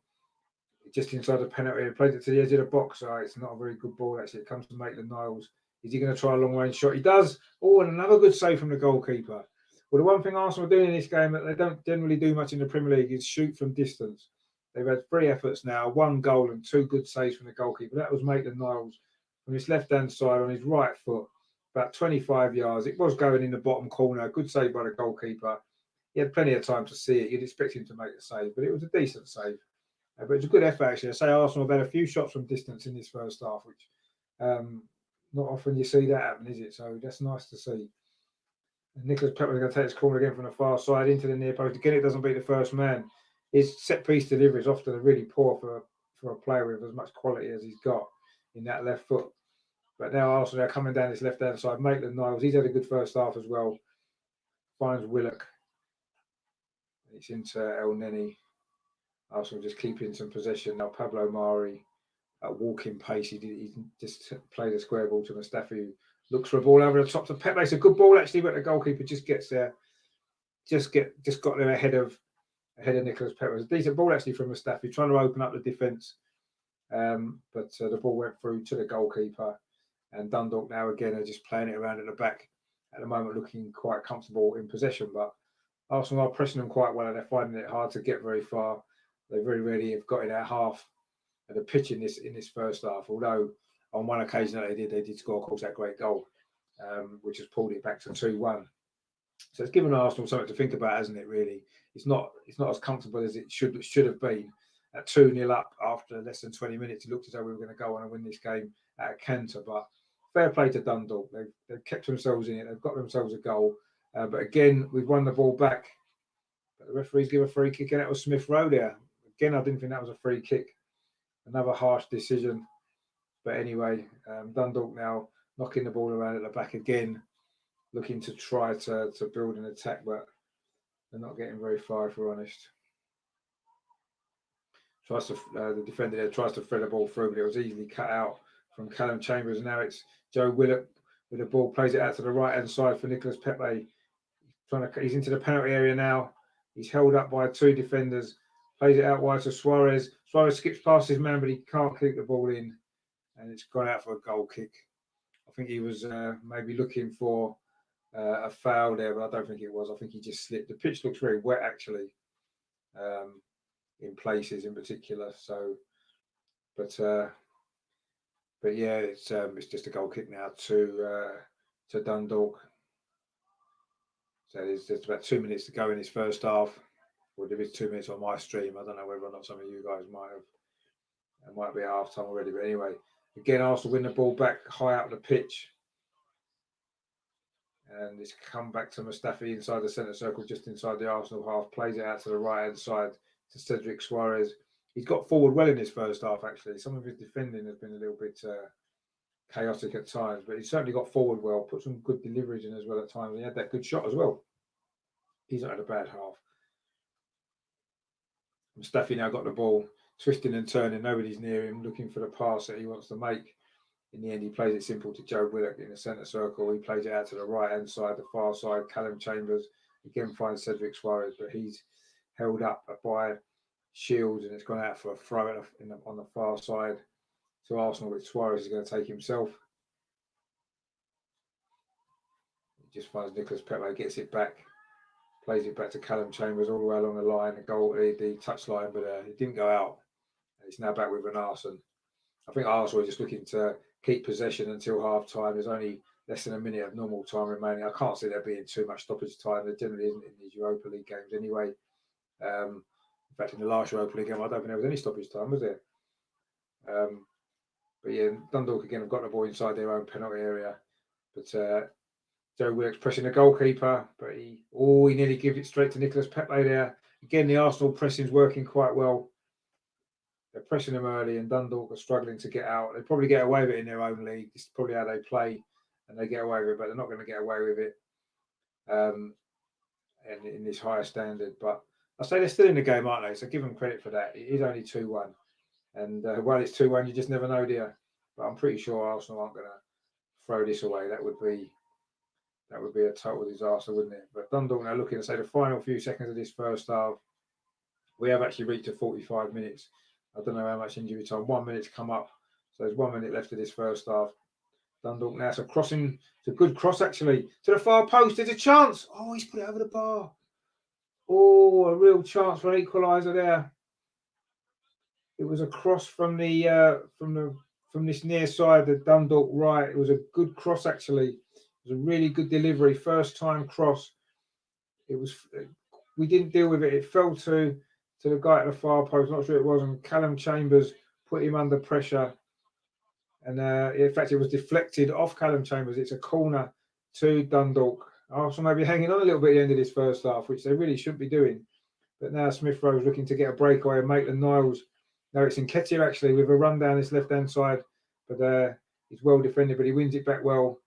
Just inside the penalty. He plays it to the edge of the box. It's not a very good ball, actually. It comes to Maitland-Niles. Is he going to try a long-range shot? He does. Oh, and another good save from the goalkeeper. Well, the one thing Arsenal are doing in this game that they don't generally do much in the Premier League is shoot from distance. They've had 3 efforts now, 1 goal and 2 good saves from the goalkeeper. That was Maitland-Niles from his left-hand side on his right foot, about 25 yards. It was going in the bottom corner. Good save by the goalkeeper. He had plenty of time to see it. You'd expect him to make a save, but it was a decent save. But it's a good effort, actually. I say Arsenal have had a few shots from distance in this first half, which not often you see that happen, is it? So that's nice to see. And Nicolas Pepe is going to take his corner again from the far side into the near post. Again, it doesn't beat the first man. His set-piece delivery is often really poor for a player with as much quality as he's got in that left foot. But now Arsenal are coming down his left-hand side. Maitland-Niles, he's had a good first half as well. Finds Willock. It's into El Neni. Arsenal just keeping some possession. Now Pablo Mari at walking pace. He just played a square ball to Mustafi, who looks for a ball over the top to Pepe. It's a good ball, actually, but the goalkeeper just gets there. Just got there ahead of Nicolas Pepe. It was a decent ball, actually, from Mustafi, trying to open up the defence. But the ball went through to the goalkeeper. And Dundalk now, again, are just playing it around at the back. At the moment, looking quite comfortable in possession. But Arsenal are pressing them quite well, and they're finding it hard to get very far. They very rarely have got in our half. at the pitch in this first half. Although on one occasion that they did score, of course, that great goal, which has pulled it back to 2-1. So it's given Arsenal something to think about, hasn't it? Really, it's not as comfortable as it should have been. At 2-0 up after less than 20 minutes, it looked as though we were going to go on and win this game at a canter. But fair play to Dundalk. They've kept themselves in it. They've got themselves a goal. But again, we've won the ball back. But the referees give a free kick, and that was Smith Rowe there. Again, I didn't think that was a free kick. Another harsh decision. But anyway, Dundalk now knocking the ball around at the back again, looking to try to build an attack, but they're not getting very far, if we're honest. The defender there tries to thread the ball through, but it was easily cut out from Callum Chambers. Now it's Joe Willett with the ball, plays it out to the right-hand side for Nicolas Pepe. He's into the penalty area now. He's held up by 2 defenders. Plays it out wide to Suarez. Suarez skips past his man, but he can't kick the ball in, and it's gone out for a goal kick. I think he was maybe looking for a foul there, but I don't think it was. I think he just slipped. The pitch looks very wet, actually, in places in particular. So, but yeah, it's just a goal kick now to Dundalk. So there's just about 2 minutes to go in this first half. Well, there is 2 minutes on my stream. I don't know whether or not some of you guys might have. It might be half time already, but anyway, again, Arsenal win the ball back high up the pitch. And it's come back to Mustafi inside the centre circle, just inside the Arsenal half. Plays it out to the right-hand side to Cedric Suarez. He's got forward well in this first half, actually. Some of his defending has been a little bit chaotic at times, but he's certainly got forward well, put some good deliveries in as well at times. He had that good shot as well. He's not had a bad half. Mustafi now got the ball, twisting and turning. Nobody's near him, looking for the pass that he wants to make. In the end, he plays it simple to Joe Willock in the centre circle. He plays it out to the right-hand side, the far side. Callum Chambers again finds Cedric Suarez, but he's held up by Shields, and it's gone out for a throw on the far side to Arsenal, which Suarez is going to take himself. He just finds Nicolas Pepe, gets it back, plays it back to Callum Chambers all the way along the line, the touch line, but it didn't go out. It's now back with Van Arsene. I think Arsenal are just looking to keep possession until half time. There's only less than a minute of normal time remaining. I can't see there being too much stoppage time. There generally isn't in these Europa League games anyway. In fact, in the last Europa League game, I don't think there was any stoppage time, was there? But yeah, Dundalk again have got the ball inside their own penalty area. But Joe Willock's pressing the goalkeeper, but he nearly gives it straight to Nicolas Pepe there. Again, the Arsenal pressing is working quite well. They're pressing them early, and Dundalk are struggling to get out. They probably get away with it in their own league. This is probably how they play, and they get away with it, but they're not going to get away with it and in this higher standard. But I say they're still in the game, aren't they? So give them credit for that. It is only 2-1. And while it's 2-1, you just never know, dear. But I'm pretty sure Arsenal aren't going to throw this away. That would be a total disaster, wouldn't it? But Dundalk now looking to say the final few seconds of this first half. We have actually reached 45 minutes. I don't know how much injury time. 1 minute to come up. So there's 1 minute left of this first half. Dundalk now. So crossing. It's a good cross, actually. To the far post. There's a chance. Oh, he's put it over the bar. Oh, a real chance for an equaliser there. It was a cross from this near side, the Dundalk right. It was a good cross, actually. It was a really good delivery. First time cross. We didn't deal with it. It fell to the guy at the far post. Not sure it was. And Callum Chambers put him under pressure. And in fact, it was deflected off Callum Chambers. It's a corner to Dundalk. Arsenal maybe hanging on a little bit at the end of this first half, which they really shouldn't be doing. But now Smith Rowe's looking to get a breakaway and Maitland-Niles. No, it's Nketiah actually with a run down this left-hand side. But he's well defended, but he wins it back well.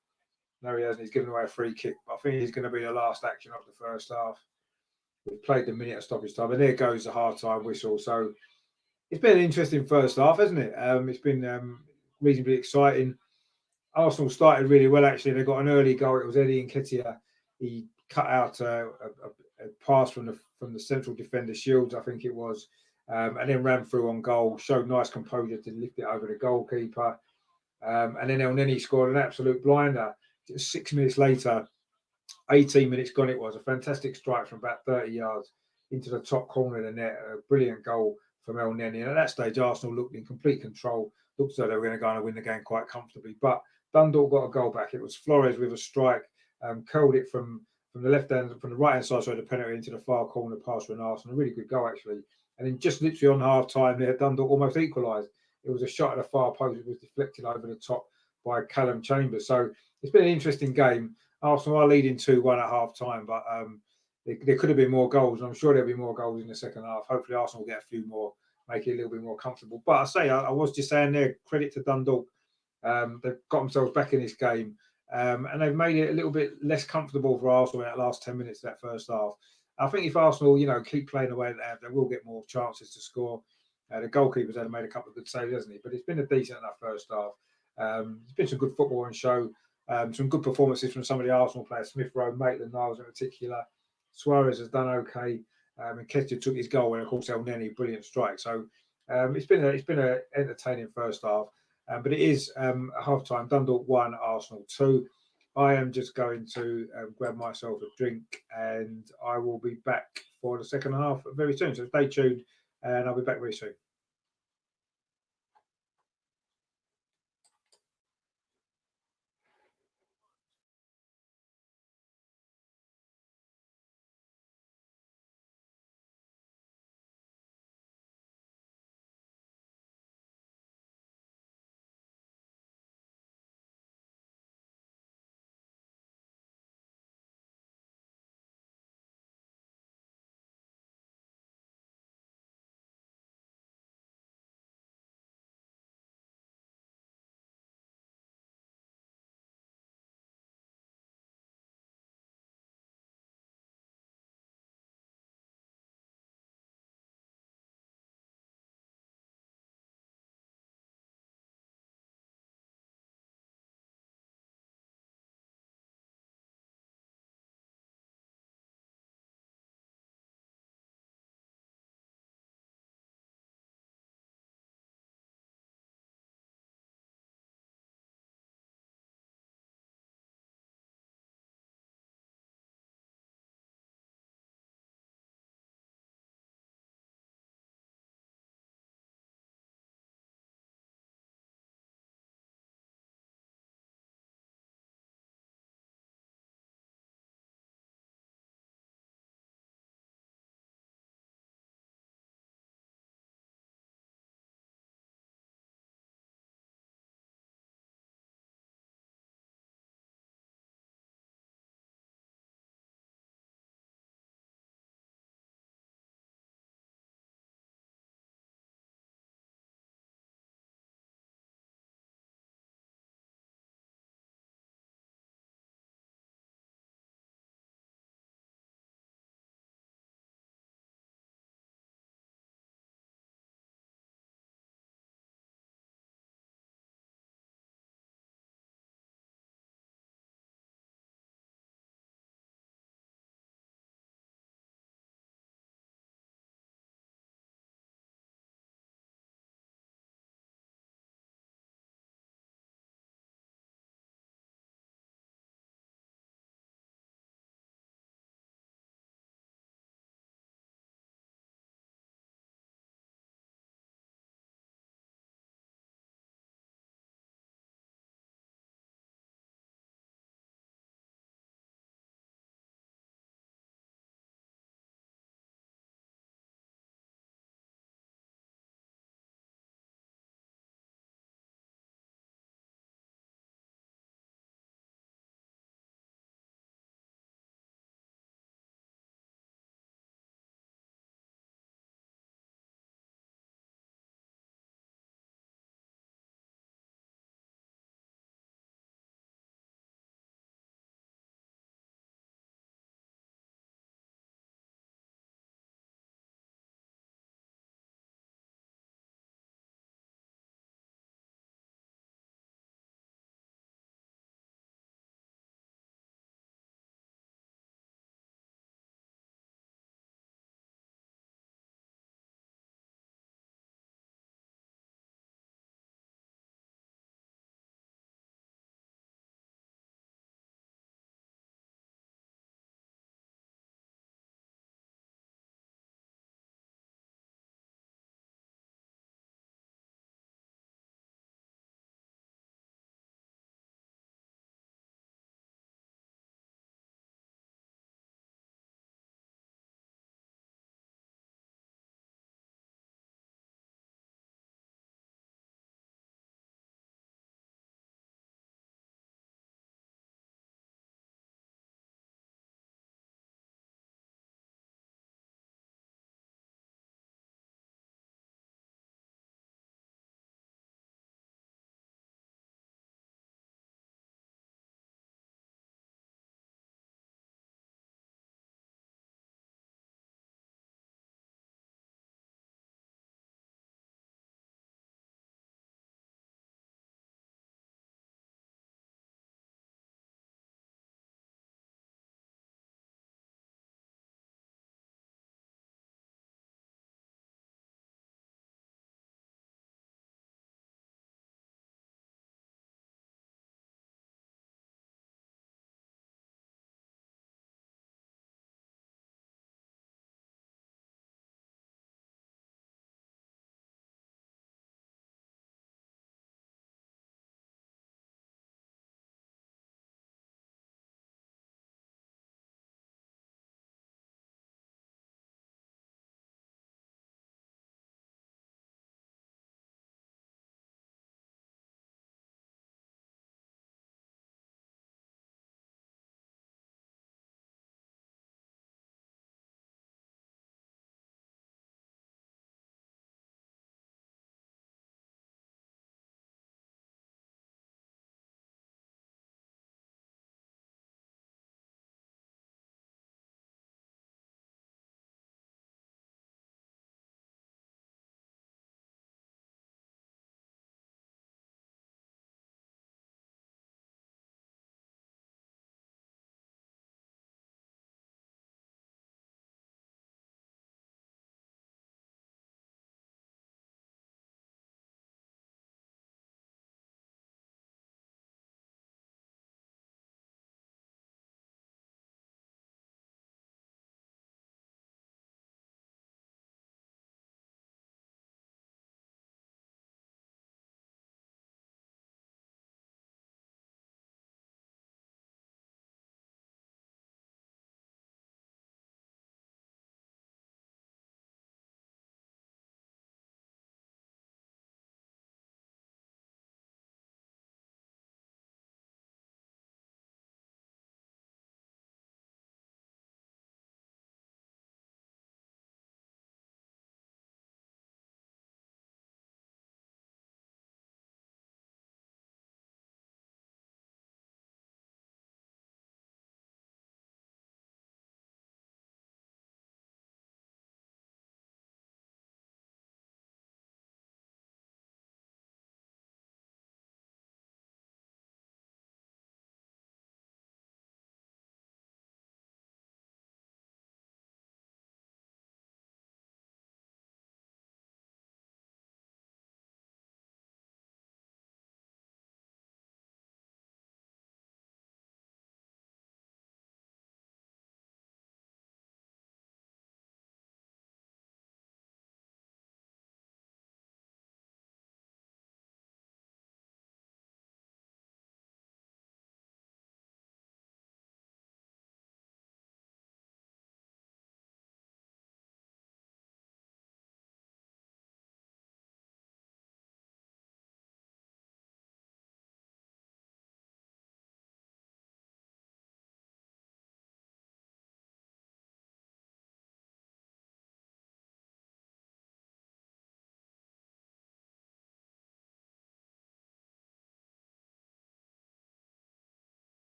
No, he hasn't. He's given away a free kick. I think he's going to be the last action of the first half. We've played the minute of stoppage time, and there goes the half-time whistle. So it's been an interesting first half, hasn't it? It's been reasonably exciting. Arsenal started really well, actually. They got an early goal. It was Eddie Nketiah. He cut out a pass from the central defender, Shields, I think it was, and then ran through on goal. Showed nice composure to lift it over the goalkeeper. And then El Neni scored an absolute blinder. 6 minutes later, 18 minutes gone it was. A fantastic strike from about 30 yards into the top corner of the net. A brilliant goal from El Neni. And at that stage, Arsenal looked in complete control, looked as though they were going to go and win the game quite comfortably. But Dundalk got a goal back. It was Flores with a strike, curled it from the from the right hand side, so the penalty into the far corner pass for an Arsenal. A really good goal, actually. And then just literally on half time, there, Dundalk almost equalised. It was a shot at the far post. It was deflected over the top by Callum Chambers. So it's been an interesting game. Arsenal are leading 2-1 at half time, but there could have been more goals. And I'm sure there'll be more goals in the second half. Hopefully, Arsenal will get a few more, make it a little bit more comfortable. But I was just saying there, credit to Dundalk. They've got themselves back in this game. And they've made it a little bit less comfortable for Arsenal in that last 10 minutes of that first half. I think if Arsenal, keep playing the way they will get more chances to score. The goalkeeper's had made a couple of good saves, hasn't he? But it's been a decent enough first half. There's been some good football on show. Some good performances from some of the Arsenal players. Smith Rowe, Maitland-Niles in particular. Suarez has done okay. And Kessie took his goal, and of course El Neni, brilliant strike. So it's been an entertaining first half. But it is half time. Dundalk 1, Arsenal 2. I am just going to grab myself a drink, and I will be back for the second half very soon. So stay tuned, and I'll be back very soon.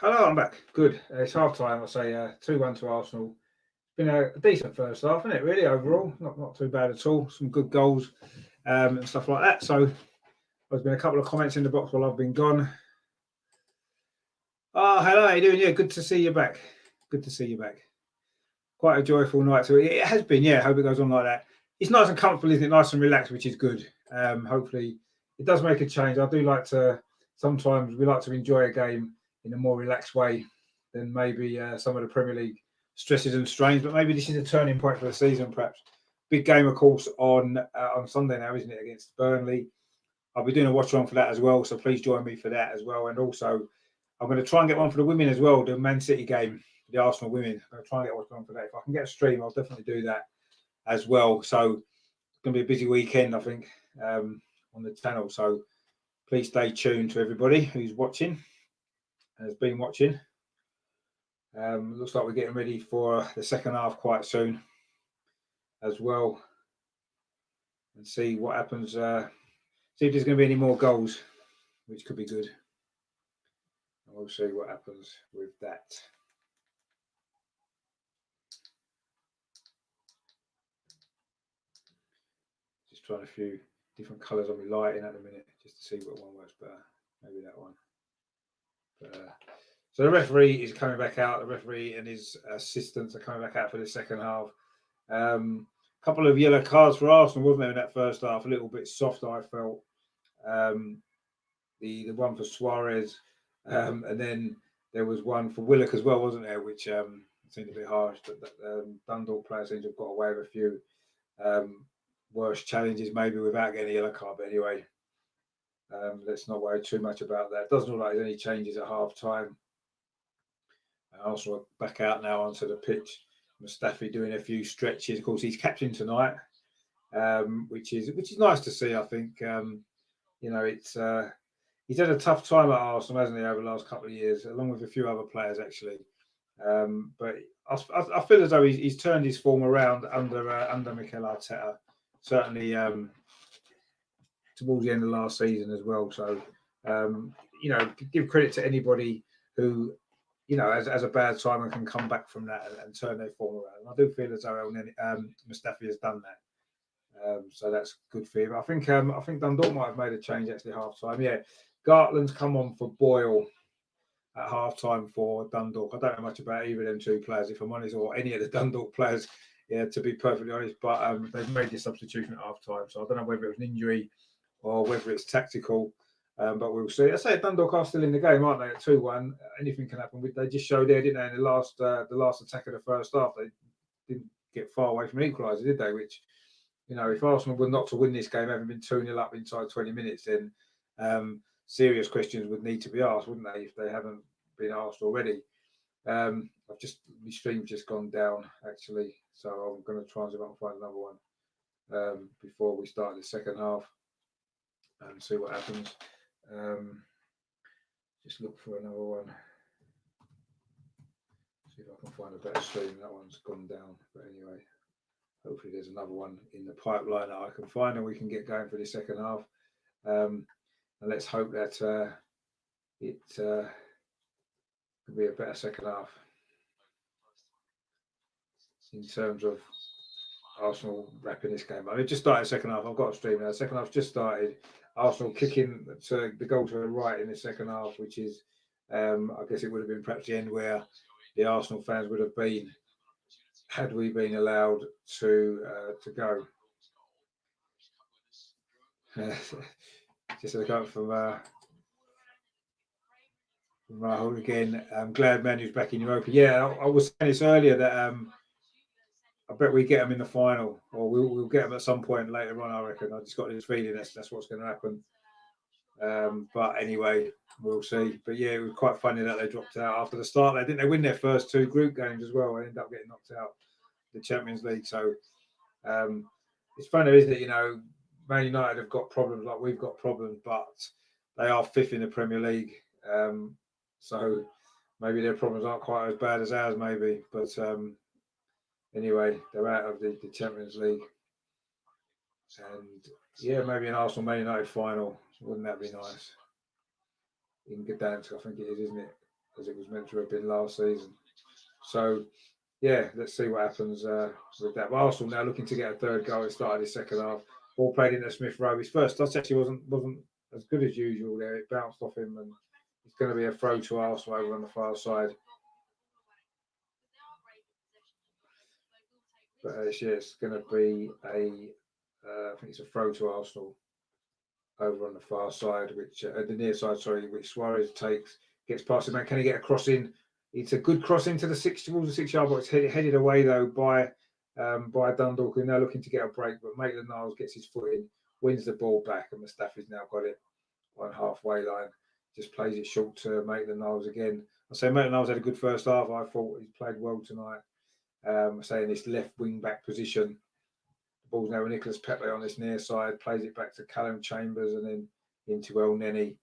Hello, I'm back. Good. It's half time. I say 2-1 to Arsenal. Been a decent first half, isn't it? Really, overall, not too bad at all. Some good goals and stuff like that. So there's been a couple of comments in the box while I've been gone. Oh, hello. How you doing? Yeah, good to see you back. Good to see you back. Quite a joyful night. So it has been. Yeah, hope it goes on like that. It's nice and comfortable, isn't it? Nice and relaxed, which is good. Hopefully, it does make a change. I do like to. Sometimes we like to enjoy a game in a more relaxed way than maybe some of the Premier League stresses and strains. But maybe this is a turning point for the season, perhaps. Big game, of course, on Sunday now, isn't it, against Burnley? I'll be doing a watch along for that as well. So please join me for that as well. And also, I'm going to try and get one for the women as well. The Man City game, the Arsenal women. I'm going to try and get one for that. If I can get a stream, I'll definitely do that as well. So it's going to be a busy weekend, I think, on the channel. So please stay tuned to everybody who's watching and has been watching. Looks like we're getting ready for the second half quite soon as well, and see what happens. See if there's going to be any more goals, which could be good. And we'll see what happens with that. Just trying a few different colours on my lighting at the minute, just to see what one works better. Maybe that one. But, so the referee is coming back out. The referee and his assistants are coming back out for the second half. Couple of yellow cards for Arsenal, wasn't there, in that first half? A little bit soft, I felt. The one for Suarez, and then there was one for Willock as well, wasn't there? Which seemed a bit harsh. But Dundalk players seem to have got away with a few worse challenges, maybe without getting a yellow card. But anyway, let's not worry too much about that. Doesn't look like there's any changes at half time. Arsenal back out now onto the pitch. Mustafi doing a few stretches. Of course, he's captain tonight, which is nice to see. I think it's he's had a tough time at Arsenal, hasn't he, over the last couple of years, along with a few other players actually. But I feel as though he's turned his form around under Mikel Arteta. Certainly towards the end of last season as well. So give credit to anybody who, as a bad time and can come back from that and turn their form around. And I do feel as though Mustafi has done that. So that's good for him. I think Dundalk might have made a change actually half time. Yeah, Gartland's come on for Boyle at half time for Dundalk. I don't know much about either of them two players, if I'm honest, or any of the Dundalk players, to be perfectly honest. But they've made the substitution at half time. So I don't know whether it was an injury or whether it's tactical. But we'll see. I say Dundalk are still in the game, aren't they? At 2-1, anything can happen. They just showed there, didn't they? In the last attack of the first half, they didn't get far away from equaliser, did they? Which, if Arsenal were not to win this game, having been 2-0 up inside 20 minutes, then serious questions would need to be asked, wouldn't they? If they haven't been asked already. My stream's just gone down actually, so I'm going to try and see if I can find another one before we start the second half and see what happens. Just look for another one. See if I can find a better stream. That one's gone down. But anyway, hopefully there's another one in the pipeline that I can find and we can get going for the second half. And let's hope that it could be a better second half in terms of Arsenal wrapping this game. I mean, it just started second half. I've got a stream now. Second half just started. Arsenal kicking to the goal to the right in the second half, which is, I guess it would have been perhaps the end where the Arsenal fans would have been had we been allowed to go. Just look up from Rahul again. I'm glad Manu's back in Europa. Yeah, I was saying this earlier that I bet we get them in the final, or we'll get them at some point later on, I reckon. I just got this feeling that's what's going to happen. But anyway, we'll see. But yeah, it was quite funny that they dropped out after the start. They win their first two group games as well. They ended up getting knocked out the Champions League. So it's funny, isn't it? Man United have got problems like we've got problems, but they are fifth in the Premier League. So maybe their problems aren't quite as bad as ours, maybe. But anyway, they're out of the Champions League. And yeah, maybe an Arsenal Man United final. Wouldn't that be nice? In Gdansk, I think it is, isn't it? as it was meant to have been last season. So, yeah, let's see what happens with that. But Arsenal now looking to get a third goal. It started his second half. Ball played into Smith Rowe. His first touch actually wasn't as good as usual there. It bounced off him, and it's going to be a throw to Arsenal over on the far side. But it's going to be I think it's a throw to Arsenal over on the far side, which the near side, sorry, which Suarez takes, gets past him. Can he get a cross in? It's a good cross into the towards the 6 yard box. Headed away though by Dundalk, who now looking to get a break, but Maitland-Niles gets his foot in, wins the ball back, and Mustafi's now got it on halfway line. Just plays it short to Maitland-Niles again. I say Maitland-Niles had a good first half. I thought he played well tonight. Say in this left wing back position. The ball's now with Nicholas Pepe on this near side, plays it back to Callum Chambers and then into El Neni.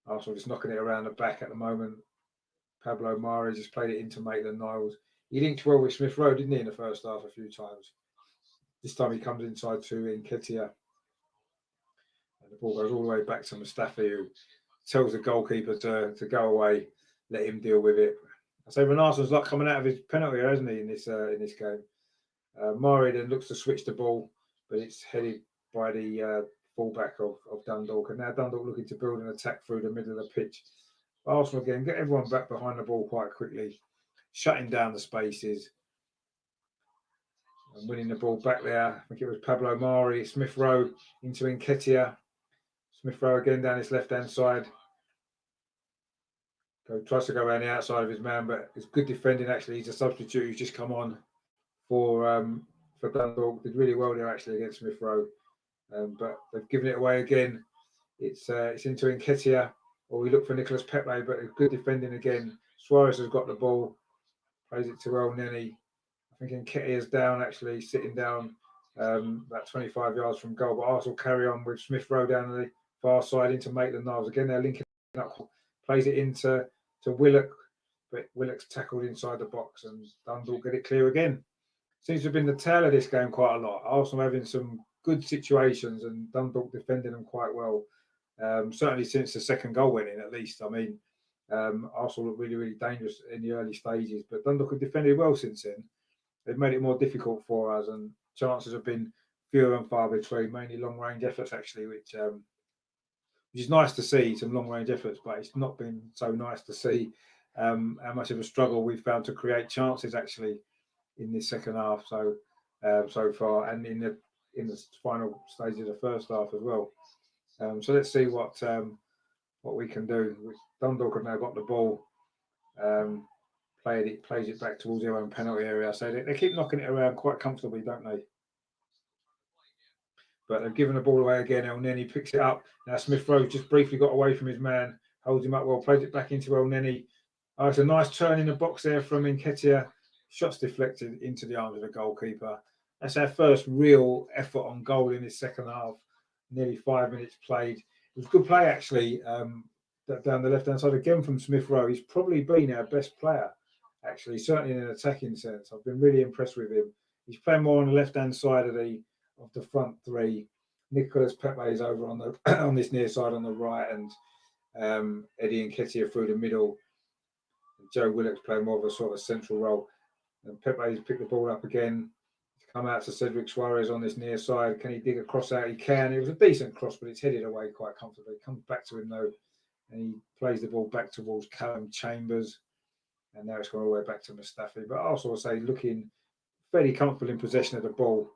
Arsenal just knocking it around the back at the moment. Pablo Mari just played it into Maitland-Niles. He linked well with Smith Rowe, didn't he, in the first half a few times. This time he comes inside to Nketiah. And the ball goes all the way back to Mustafi, who tells the goalkeeper to go away, let him deal with it. I say Renato's like coming out of his penalty, hasn't he, in this game? Mari then looks to switch the ball, but it's headed by the fullback of Dundalk. And now Dundalk looking to build an attack through the middle of the pitch. Arsenal again get everyone back behind the ball quite quickly, shutting down the spaces and winning the ball back there. I think it was Pablo Mari, Smith Rowe into Nketiah. Smith Rowe again down his left-hand side. Tries to go around the outside of his man, but it's good defending actually. He's a substitute who's just come on for Dundalk. Did really well there actually against Smith Rowe. But they've given it away again. It's into Nketiah. Or we look for Nicholas Pepe, but good defending again. Suarez has got the ball, plays it to El Neni. I think Nketiah's down actually, sitting down about 25 yards from goal. But Arsenal carry on with Smith Rowe down the far side into Maitland-Niles. Again, they're linking up, plays it into Willock, but Willock's tackled inside the box and Dundalk get it clear again. Seems to have been the tail of this game quite a lot. Arsenal having some good situations and Dundalk defending them quite well. Certainly since the second goal went in, at least. I mean, Arsenal looked really, really dangerous in the early stages, but Dundalk have defended well since then. They've made it more difficult for us, and chances have been fewer and far between, mainly long-range efforts, actually, which is nice to see, some long-range efforts, but it's not been so nice to see how much of a struggle we've found to create chances, actually, in this second half so far, and in the final stage of the first half as well. So let's see what we can do. Dundalk have now got the ball, plays it back towards their own penalty area. So they keep knocking it around quite comfortably, don't they? But they've given the ball away again. El Neni picks it up. Now Smith Rowe just briefly got away from his man, holds him up well, plays it back into El Neni. Oh, it's a nice turn in the box there from Nketiah. Shots deflected into the arms of the goalkeeper. That's our first real effort on goal in this second half. Nearly 5 minutes played. It was a good play, actually, down the left-hand side again from Smith Rowe. He's probably been our best player, actually, certainly in an attacking sense. I've been really impressed with him. He's playing more on the left-hand side of the front three. Nicholas Pepe is over on the on this near side on the right, and Eddie Nketiah through the middle. Joe Willock's playing more of a sort of central role. And Pepe's picked the ball up again. Come out to Cedric Suarez on this near side. Can he dig a cross out? He can. It was a decent cross, but it's headed away quite comfortably. Comes back to him though, and he plays the ball back towards Callum Chambers. And now it's gone all the way back to Mustafi. But I also say looking fairly comfortable in possession of the ball.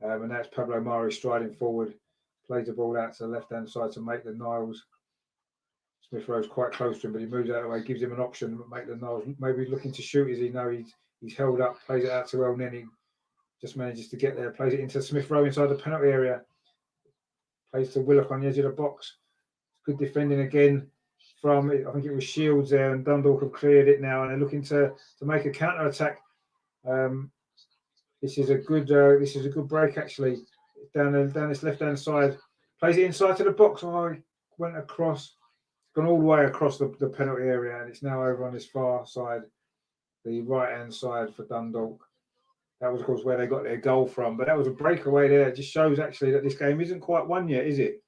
And that's Pablo Mari striding forward. Plays the ball out to the left-hand side to Maitland-Niles. Smith Rowe's quite close to him, but he moves out of the way, gives him an option. Maitland-Niles maybe looking to shoot as he knows he's held up, plays it out to El Neni. Just manages to get there, plays it into Smith Rowe inside the penalty area. Plays to Willock on the edge of the box. Good defending again from, I think it was Shields there, and Dundalk have cleared it now, and they're looking to make a counter attack. This is a good break actually. Down this left hand side, plays it inside to the box. Oh, he went across, gone all the way across the penalty area, and it's now over on this far side, the right hand side for Dundalk. That was, of course, where they got their goal from. But that was a breakaway there. It just shows, actually, that this game isn't quite won yet, is it?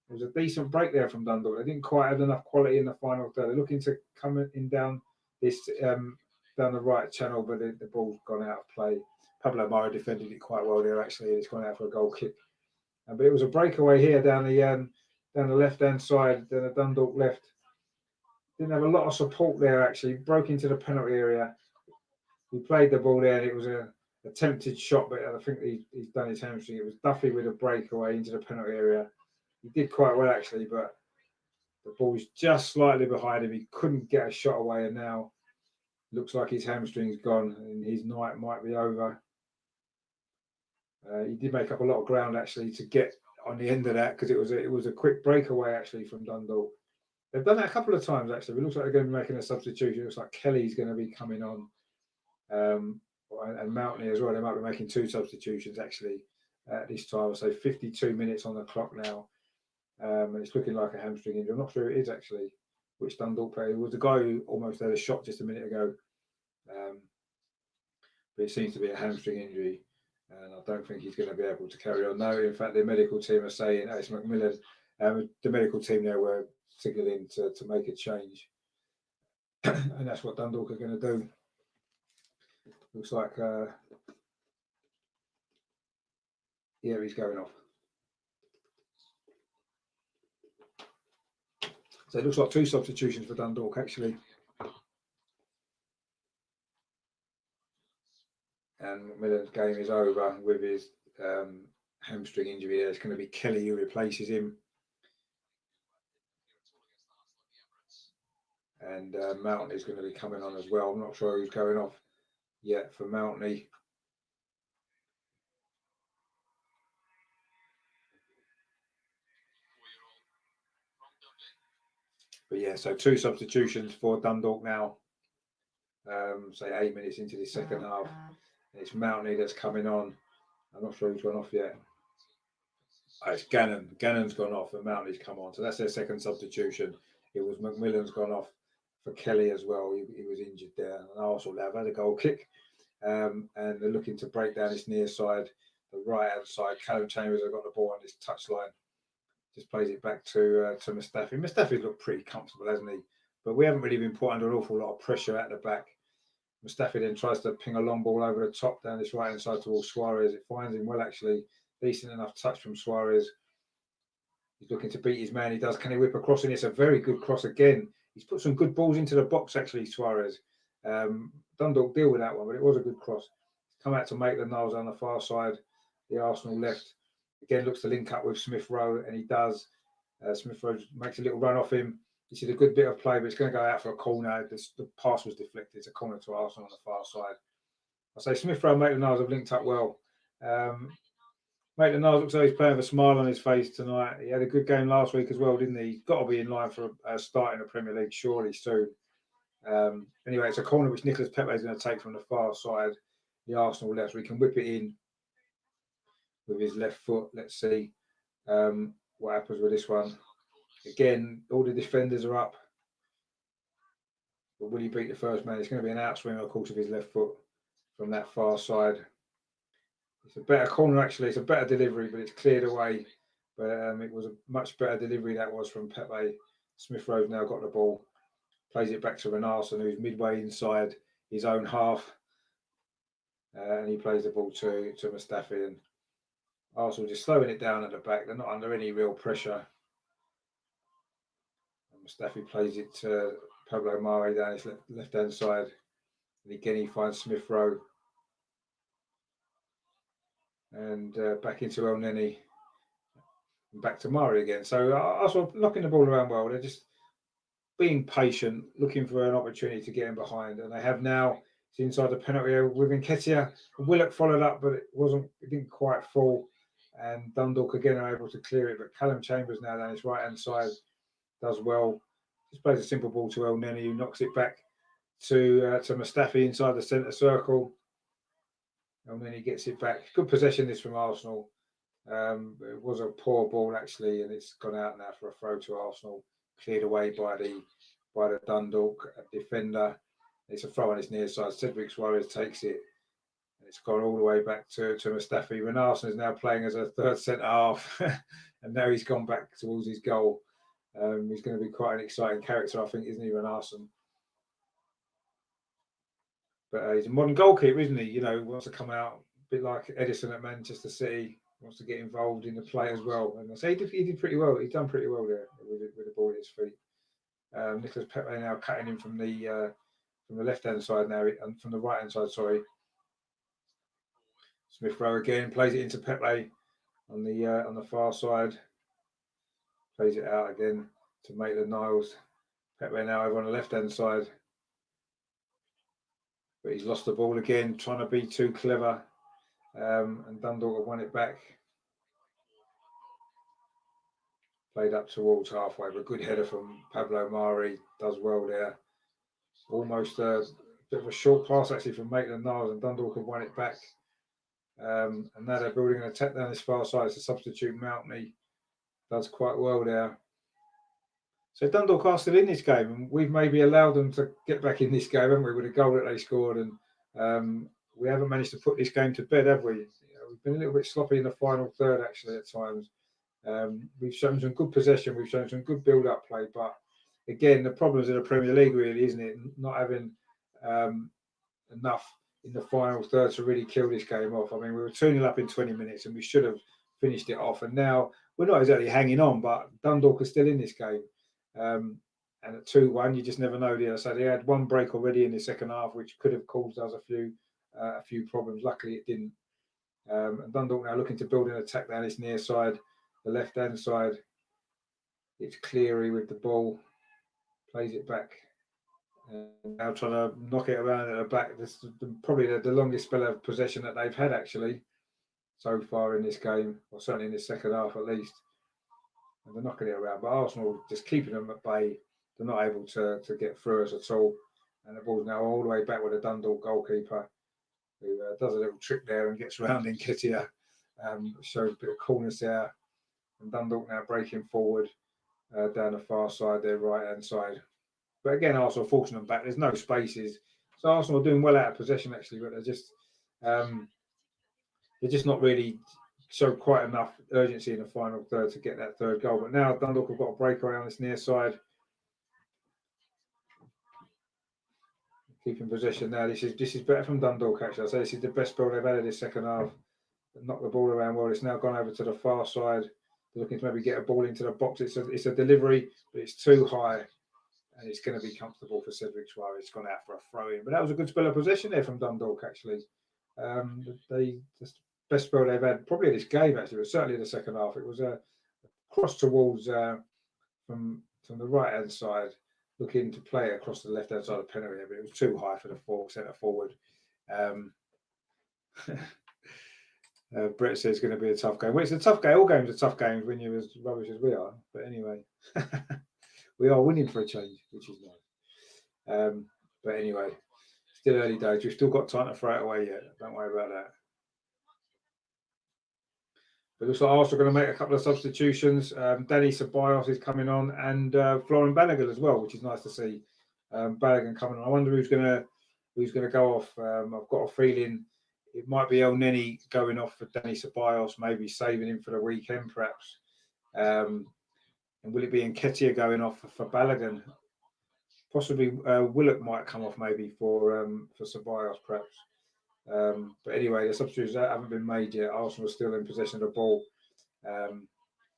It was a decent break there from Dundalk. They didn't quite have enough quality in the final third. They're looking to come in down this down the right channel, but the ball's gone out of play. Pablo Mara defended it quite well there, actually. It's gone out for a goal kick. But it was a breakaway here down the left-hand side, down the Dundalk left. Didn't have a lot of support there, actually. Broke into the penalty area. He played the ball there, and it was a attempted shot, but I think he's done his hamstring. It was Duffy with a breakaway into the penalty area. He did quite well, actually, but the ball was just slightly behind him. He couldn't get a shot away, and now looks like his hamstring's gone, and his night might be over. He did make up a lot of ground, actually, to get on the end of that, because it was a quick breakaway, actually, from Dundalk. They've done that a couple of times, actually. It looks like they're going to be making a substitution. It looks like Kelly's going to be coming on, and Mountney as well. They might be making 2 substitutions, actually, at this time. So 52 minutes on the clock now. And it's looking like a hamstring injury. I'm not sure it is, actually, which Dundalk player. It was the guy who almost had a shot just a minute ago. But it seems to be a hamstring injury, and I don't think he's going to be able to carry on. No, in fact, the medical team are saying, it's Macmillan, the medical team there were signalling to make a change. And that's what Dundalk are going to do. Looks like, yeah, he's going off. So it looks like 2 substitutions for Dundalk, actually. And Macmillan's game is over with his hamstring injury. It's going to be Kelly who replaces him. And Mountney is going to be coming on as well. I'm not sure who's going off yet for Mountney. But yeah, so 2 substitutions for Dundalk now. Say 8 minutes into the second half. It's Mountney that's coming on. I'm not sure who's gone off yet. It's Gannon. Gannon's gone off and Mountney's come on. So that's their second substitution. It was Macmillan's gone off for Kelly as well. He was injured there. And Arsenal have had a goal kick. And they're looking to break down this near side, the right-hand side. Callum Chambers has got the ball on his touchline. Just plays it back to Mustafi. Mustafi's looked pretty comfortable, hasn't he? But we haven't really been put under an awful lot of pressure at the back. Mustafi then tries to ping a long ball over the top down this right-hand side towards Suarez. It finds him well, actually. Decent enough touch from Suarez. He's looking to beat his man. He does. Can he whip a cross in? It's a very good cross again. He's put some good balls into the box, actually, Suarez. Dundalk deal with that one, but it was a good cross. Come out to make the Niles on the far side. The Arsenal left. Again, looks to link up with Smith Rowe, and he does. Smith Rowe makes a little run off him. This is a good bit of play, but it's going to go out for a corner. The pass was deflected. It's a corner to Arsenal on the far side. I say Smith Rowe and Maitland-Niles have linked up well. Maitland-Niles looks like he's playing with a smile on his face tonight. He had a good game last week as well, didn't he? He's got to be in line for a start in the Premier League, surely soon. Anyway, it's a corner which Nicolas Pepe is going to take from the far side, the Arsenal left. So he can whip it in with his left foot. Let's see what happens with this one. Again, all the defenders are up. But will he beat the first man? It's going to be an outswing, of course, of his left foot from that far side. It's a better corner, actually. It's a better delivery, but it's cleared away. But it was a much better delivery that was from Pepe. Smith Rowe's now got the ball. Plays it back to Renarson, who's midway inside his own half. And he plays the ball to Mustafi. And Arsenal just slowing it down at the back. They're not under any real pressure. And Mustafi plays it to Pablo Mare down his left-hand side. And again, he finds Smith Rowe. And back into El Neni. And back to Mare again. So Arsenal knocking the ball around well. They're just being patient, looking for an opportunity to get in behind. And they have now. It's inside the penalty area with Nketiah. Willock followed up, but it didn't quite fall. And Dundalk again are able to clear it. But Callum Chambers now down his right-hand side does well. Just plays a simple ball to El Neni, who knocks it back to Mustafi inside the centre circle. El Neni gets it back. Good possession this from Arsenal. It was a poor ball, actually, and it's gone out now for a throw to Arsenal. Cleared away by the Dundalk defender. It's a throw on his near side. Cedric Suarez takes it. It's gone all the way back to Mustafi. Renarson is now playing as a third centre half. and now he's gone back towards his goal. He's going to be quite an exciting character, I think, isn't he, Van Arsene? But he's a modern goalkeeper, isn't he? You know, wants to come out a bit like Edison at Manchester City, wants to get involved in the play as well. And I say he did pretty well. He's done pretty well there with the ball at his feet. Nicolas Pepe now cutting in from the left-hand side now, and from the right-hand side, sorry. Smith Rowe again plays it into Pepe on the far side. Plays it out again to Maitland-Niles. Pepe now over on the left-hand side. But he's lost the ball again, trying to be too clever. And Dundalk have won it back. Played up towards halfway, but a good header from Pablo Mari. Does well there. Almost a bit of a short pass actually from Maitland-Niles, and Dundalk have won it back. And now they're building an attack down this far side. It's a substitute Mountney. Does quite well there. So Dundalk are still in this game, and we've maybe allowed them to get back in this game, haven't we, with a goal that they scored. And we haven't managed to put this game to bed, have we? We've been a little bit sloppy in the final third, actually, at times. We've shown some good possession. We've shown some good build-up play. But, again, the problems of the Premier League, really, isn't it? Not having enough in the final third to really kill this game off. I mean, we were 2-0 up in 20 minutes, and we should have finished it off. And now we're not exactly hanging on, but Dundalk are still in this game. And at 2-1, you just never know. So they had one break already in the second half, which could have caused us a few problems. Luckily, it didn't. And Dundalk now looking to build an attack down this near side, the left-hand side. It's Cleary with the ball, plays it back, and now trying to knock it around at the back. This is probably the longest spell of possession that they've had actually so far in this game, or certainly in the second half at least. And they're knocking it around, but Arsenal just keeping them at bay. They're not able to get through us at all. And the ball's now all the way back with the Dundalk goalkeeper, who does a little trick there and gets round Nketiah. Shows a bit of coolness there. And Dundalk now breaking forward down the far side, their right-hand side. But again, Arsenal forcing them back. There's no spaces. So Arsenal are doing well out of possession, actually, but they're just not really show quite enough urgency in the final third to get that third goal. But now Dundalk have got a break around this near side. Keeping possession now. This is better from Dundalk, actually. I say this is the best spell they've had in this second half. Knock the ball around well. It's now gone over to the far side. They're looking to maybe get a ball into the box. It's a delivery, but it's too high. And it's going to be comfortable for Cedric Suarez. It's gone out for a throw-in. But that was a good spell of possession there from Dundalk, actually. They just best spell they've had probably this game, actually, but certainly in the second half. It was a cross towards from the right-hand side, looking to play across the left-hand side of the penalty area, but it was too high for the centre forward. Brett says it's going to be a tough game. Well, it's a tough game. All games are tough games when you're as rubbish as we are. But anyway, we are winning for a change, which is nice. But anyway, still early days. We've still got time to throw it away yet. Don't worry about that. But it looks like Arsenal are going to make a couple of substitutions. Danny Ceballos is coming on, and Florian Balogun as well, which is nice to see. Balogun coming on. I wonder who's going to go off. I've got a feeling it might be El Neni going off for Danny Ceballos, maybe saving him for the weekend, perhaps. And will it be Nketiah going off for Balogun? Possibly Willock might come off maybe for Ceballos, perhaps. But anyway, the substitutes that haven't been made yet. Arsenal are still in possession of the ball.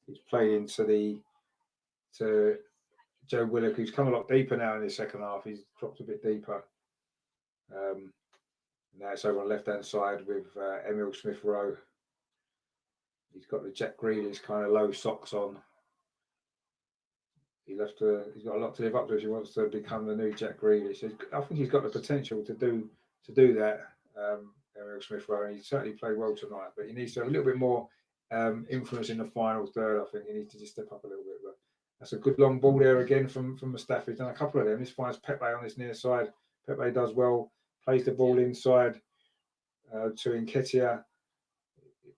He's played into Joe Willock, who's come a lot deeper now in the second half. He's dropped a bit deeper. Now it's over on the left-hand side with Emil Smith-Rowe. He's got the Jack Grealish kind of low socks on. He's got a lot to live up to if he wants to become the new Jack Grealish. I think he's got the potential to do that. Emil Smith-Rowe, and he certainly played well tonight, but he needs to have a little bit more influence in the final third. I think he needs to just step up a little bit. But that's a good long ball there again from Mustafi. He's done a couple of them. This finds Pepe on his near side. Pepe does well, plays the ball inside to Nketiah.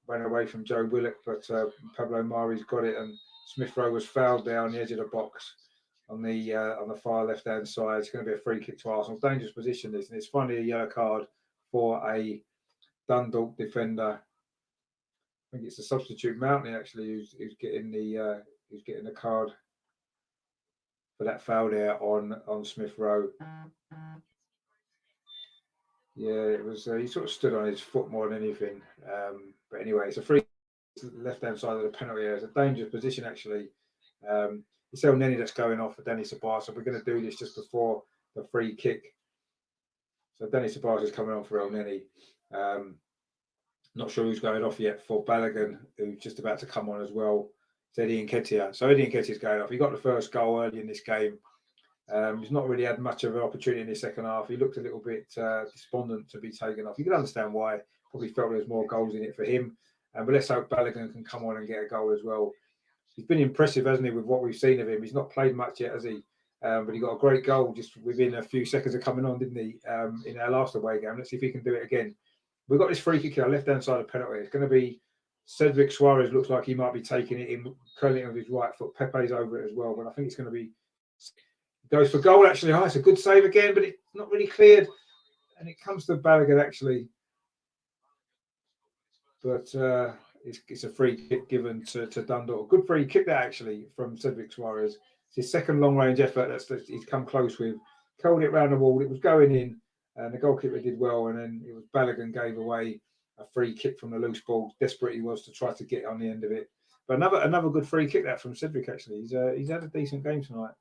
Ran away from Joe Willock, but Pablo Mari's got it, and Smith-Rowe was fouled there on the edge of the box on the far left-hand side. It's going to be a free kick to Arsenal. Dangerous position, this, and it's finally a yellow card for a Dundalk defender. think it's a substitute Mountain actually who's getting the card for that foul there on Smith Rowe. Yeah, it was. He sort of stood on his foot more than anything. But anyway, it's a free left hand side of the penalty area. It's a dangerous position actually. It's El Neni that's going off for Danny Sabah, so we're going to do this just before the free kick. So Danny Sabah is coming on for El Neni. Not sure who's going off yet for Balogun, who's just about to come on as well. It's Eddie Nketiah. So Eddie Nketiah's going off. He got the first goal early in this game. He's not really had much of an opportunity in the second half. He looked a little bit despondent to be taken off. You can understand why. Probably felt there was more goals in it for him. But let's hope Balogun can come on and get a goal as well. He's been impressive, hasn't he, with what we've seen of him. He's not played much yet, has he? But he got a great goal just within a few seconds of coming on, didn't he, in our last away game. Let's see if he can do it again. We've got this free kick here, left-hand side of the penalty. It's going to be Cedric Suarez. Looks like he might be taking it in, curling it with his right foot. Pepe's over it as well, but I think it's going to be... Goes for goal, actually. Oh, it's a good save again, but it's not really cleared. And it comes to Balogun, actually. But it's a free kick given to Dundalk. Good free kick, that, actually, from Cedric Suarez. It's his second long-range effort that he's come close with. Curled it round the wall. It was going in. And the goalkeeper did well, and then it was Balogun gave away a free kick from the loose ball. Desperate he was to try to get on the end of it. But another good free kick that from Cedric, actually. He's had a decent game tonight.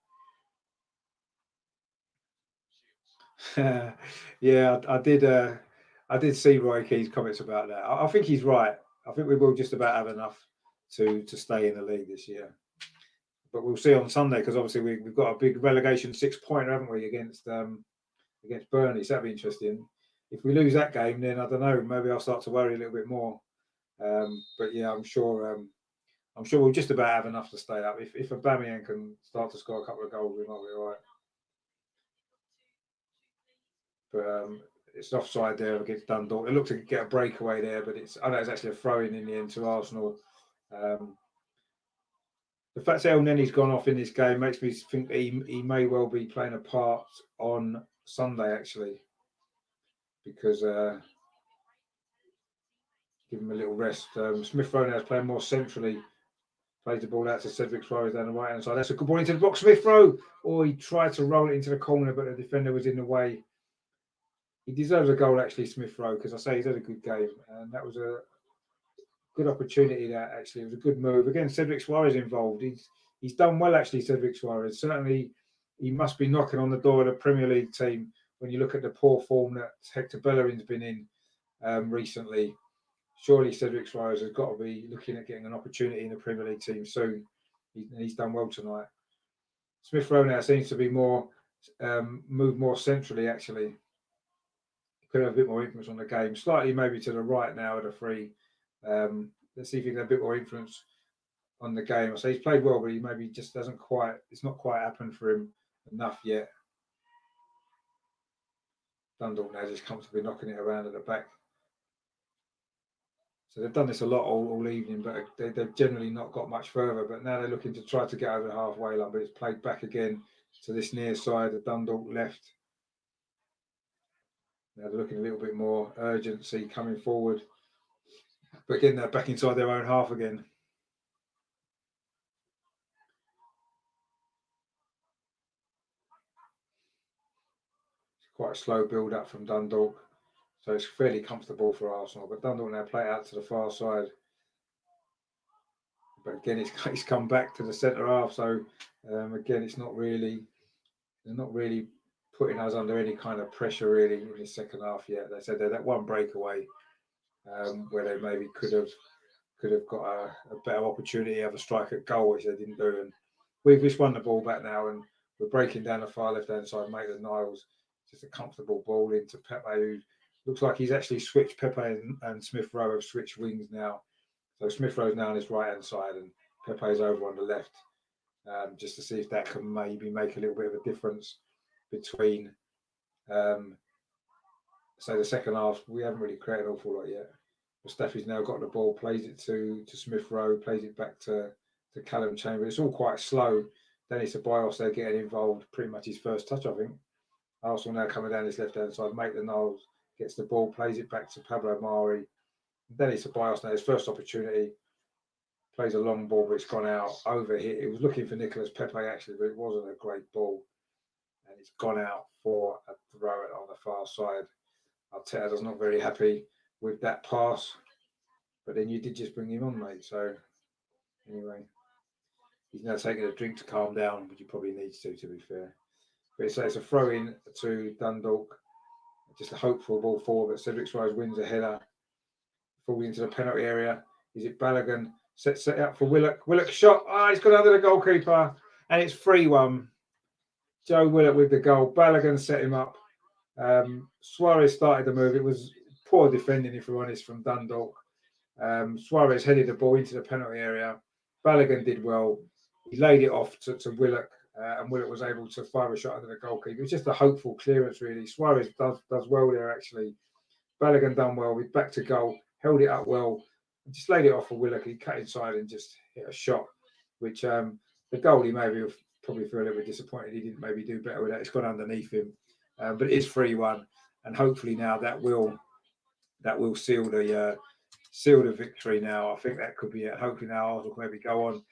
Yeah, I did see Roy Keys' comments about that. I think he's right. I think we will just about have enough to stay in the league this year. But we'll see on Sunday, because obviously we've got a big relegation 6-pointer, haven't we, against Burnley. So that'd be interesting. If we lose that game, then I don't know. Maybe I'll start to worry a little bit more. But yeah, I'm sure we'll just about have enough to stay up. If Aubameyang can start to score a couple of goals, we might be all right. But it's offside there against Dundalk. It looked to get a breakaway there, but I know it's actually a throw-in the end to Arsenal. The fact that El Neni's gone off in this game makes me think he may well be playing a part on Sunday, actually, because give him a little rest. Smith Rowe now is playing more centrally. Plays the ball out to Cedric Suarez down the right-hand side. That's a good ball into the box. Smith Rowe, he tried to roll it into the corner, but the defender was in the way. He deserves a goal, actually, Smith Rowe, because I say he's had a good game, and that was a good opportunity. That actually it was a good move. Again, Cedric Suarez involved. He's done well, actually, Cedric Suarez. Certainly, he must be knocking on the door of the Premier League team when you look at the poor form that Hector Bellerin's been in recently. Surely Cedric Suarez has got to be looking at getting an opportunity in the Premier League team soon. He's done well tonight. Smith Rowe now seems to be moved more centrally, actually. Could have a bit more influence on the game. Slightly maybe to the right now at a free. Let's see if he can have a bit more influence on the game. So he's played well, but he maybe just it's not quite happened for him enough yet. Dundalk now just comfortably knocking it around at the back. So they've done this a lot all evening, but they've generally not got much further. But now they're looking to try to get over the halfway line, but it's played back again to this near side, the Dundalk left. Now they're looking a little bit more urgency coming forward. But again, they're back inside their own half again. It's quite a slow build-up from Dundalk. So it's fairly comfortable for Arsenal. But Dundalk now play out to the far side. But again, it's come back to the centre half. So again, they're not really putting us under any kind of pressure really in the second half yet. They said they're that one breakaway where they maybe could have got a better opportunity, have a strike at goal, which they didn't do. And we've just won the ball back now, and we're breaking down the far left-hand side. Maitland-Niles, just a comfortable ball into Pepe, who looks like he's actually switched. Pepe and Smith Rowe have switched wings now. So Smith Rowe's now on his right-hand side, and Pepe's over on the left, just to see if that can maybe make a little bit of a difference between, say, the second half. We haven't really created an awful lot yet. Mustafi's now got the ball, plays it to Smith Rowe, plays it back to Callum Chambers. It's all quite slow. Danny Ceballos there getting involved, pretty much his first touch, I think. Arsenal now coming down his left-hand side. Maitland-Niles gets the ball, plays it back to Pablo Mari. Then it's a bias now. His first opportunity, plays a long ball, but it's gone out over here. It was looking for Nicolas Pepe actually, but it wasn't a great ball, and it's gone out for a throw on the far side. Arteta's not very happy with that pass, but then you did just bring him on, mate. So anyway, he's now taking a drink to calm down, which he probably needs to be fair. But it's a throw in to Dundalk, just a hopeful ball forward. But Cedric Suarez wins a header, falls into the penalty area. Is it Balogun? Sets it up for Willock. Willock shot. He's got under the goalkeeper, and it's 3-1. Joe Willock with the goal. Balogun set him up. Suarez started the move. It was poor defending, if we're honest, from Dundalk. Suarez headed the ball into the penalty area. Balogun did well. He laid it off to Willock, and Willock was able to fire a shot under the goalkeeper. It was just a hopeful clearance, really. Suarez does well there, actually. Balogun done well. He's back to goal, held it up well, and just laid it off for Willock. He cut inside and just hit a shot, which the goalie maybe probably feel a little bit disappointed. He didn't maybe do better with that. It's gone underneath him, but it is 3-1, and hopefully now that will seal the victory. Now I think that could be it. Hopefully now Arsenal can maybe go on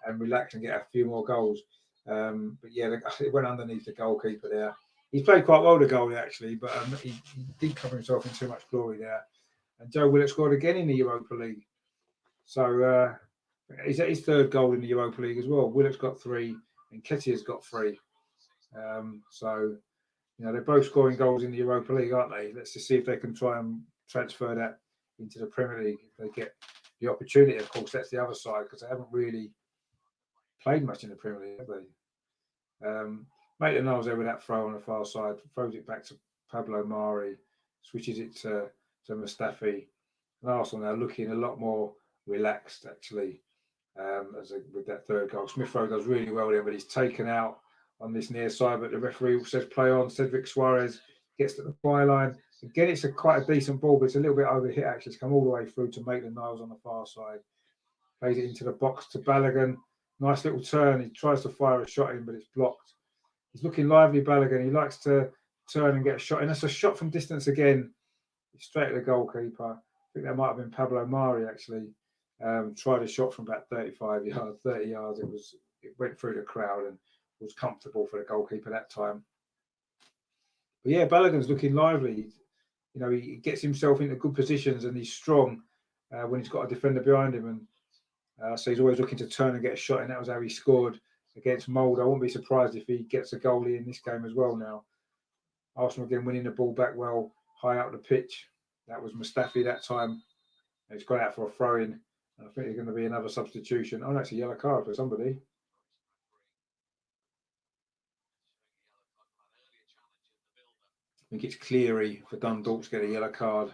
and relax and get a few more goals. But yeah, it went underneath the goalkeeper there. He's played quite well, the goalie, actually, but he did cover himself in too much glory there. And Joe Willock scored again in the Europa League. So he's at his third goal in the Europa League as well. Willock's got 3 and Nketiah's got 3. So, they're both scoring goals in the Europa League, aren't they? Let's just see if they can try and transfer that into the Premier League if they get the opportunity. Of course, that's the other side, because they haven't really played much in the Premier League, have they? Maitland-Niles there with that throw on the far side, throws it back to Pablo Mari, switches it to Mustafi. And Arsenal now looking a lot more relaxed, actually, with that third goal. Smith Rowe does really well there, but he's taken out on this near side, but the referee says play on. Cedric Suarez gets to the byline. Again, it's quite a decent ball, but it's a little bit overhit, actually. It's come all the way through to Maitland-Niles on the far side. Plays it into the box to Balogun. Nice little turn. He tries to fire a shot in, but it's blocked. He's looking lively, Balogun. He likes to turn and get a shot in. That's a shot from distance again. Straight at the goalkeeper. I think that might have been Pablo Mari, actually. Tried a shot from about 30 yards. It went through the crowd and was comfortable for the goalkeeper that time. But yeah, Balogun's looking lively. He gets himself into good positions and he's strong when he's got a defender behind him. And so he's always looking to turn and get a shot, and that was how he scored against Molde. I wouldn't be surprised if he gets a goalie in this game as well now. Arsenal again winning the ball back well, high up the pitch. That was Mustafi that time. And it's gone out for a throw-in. And I think there's going to be another substitution. Oh, that's a yellow card for somebody. I think it's Cleary for Dundalk to get a yellow card.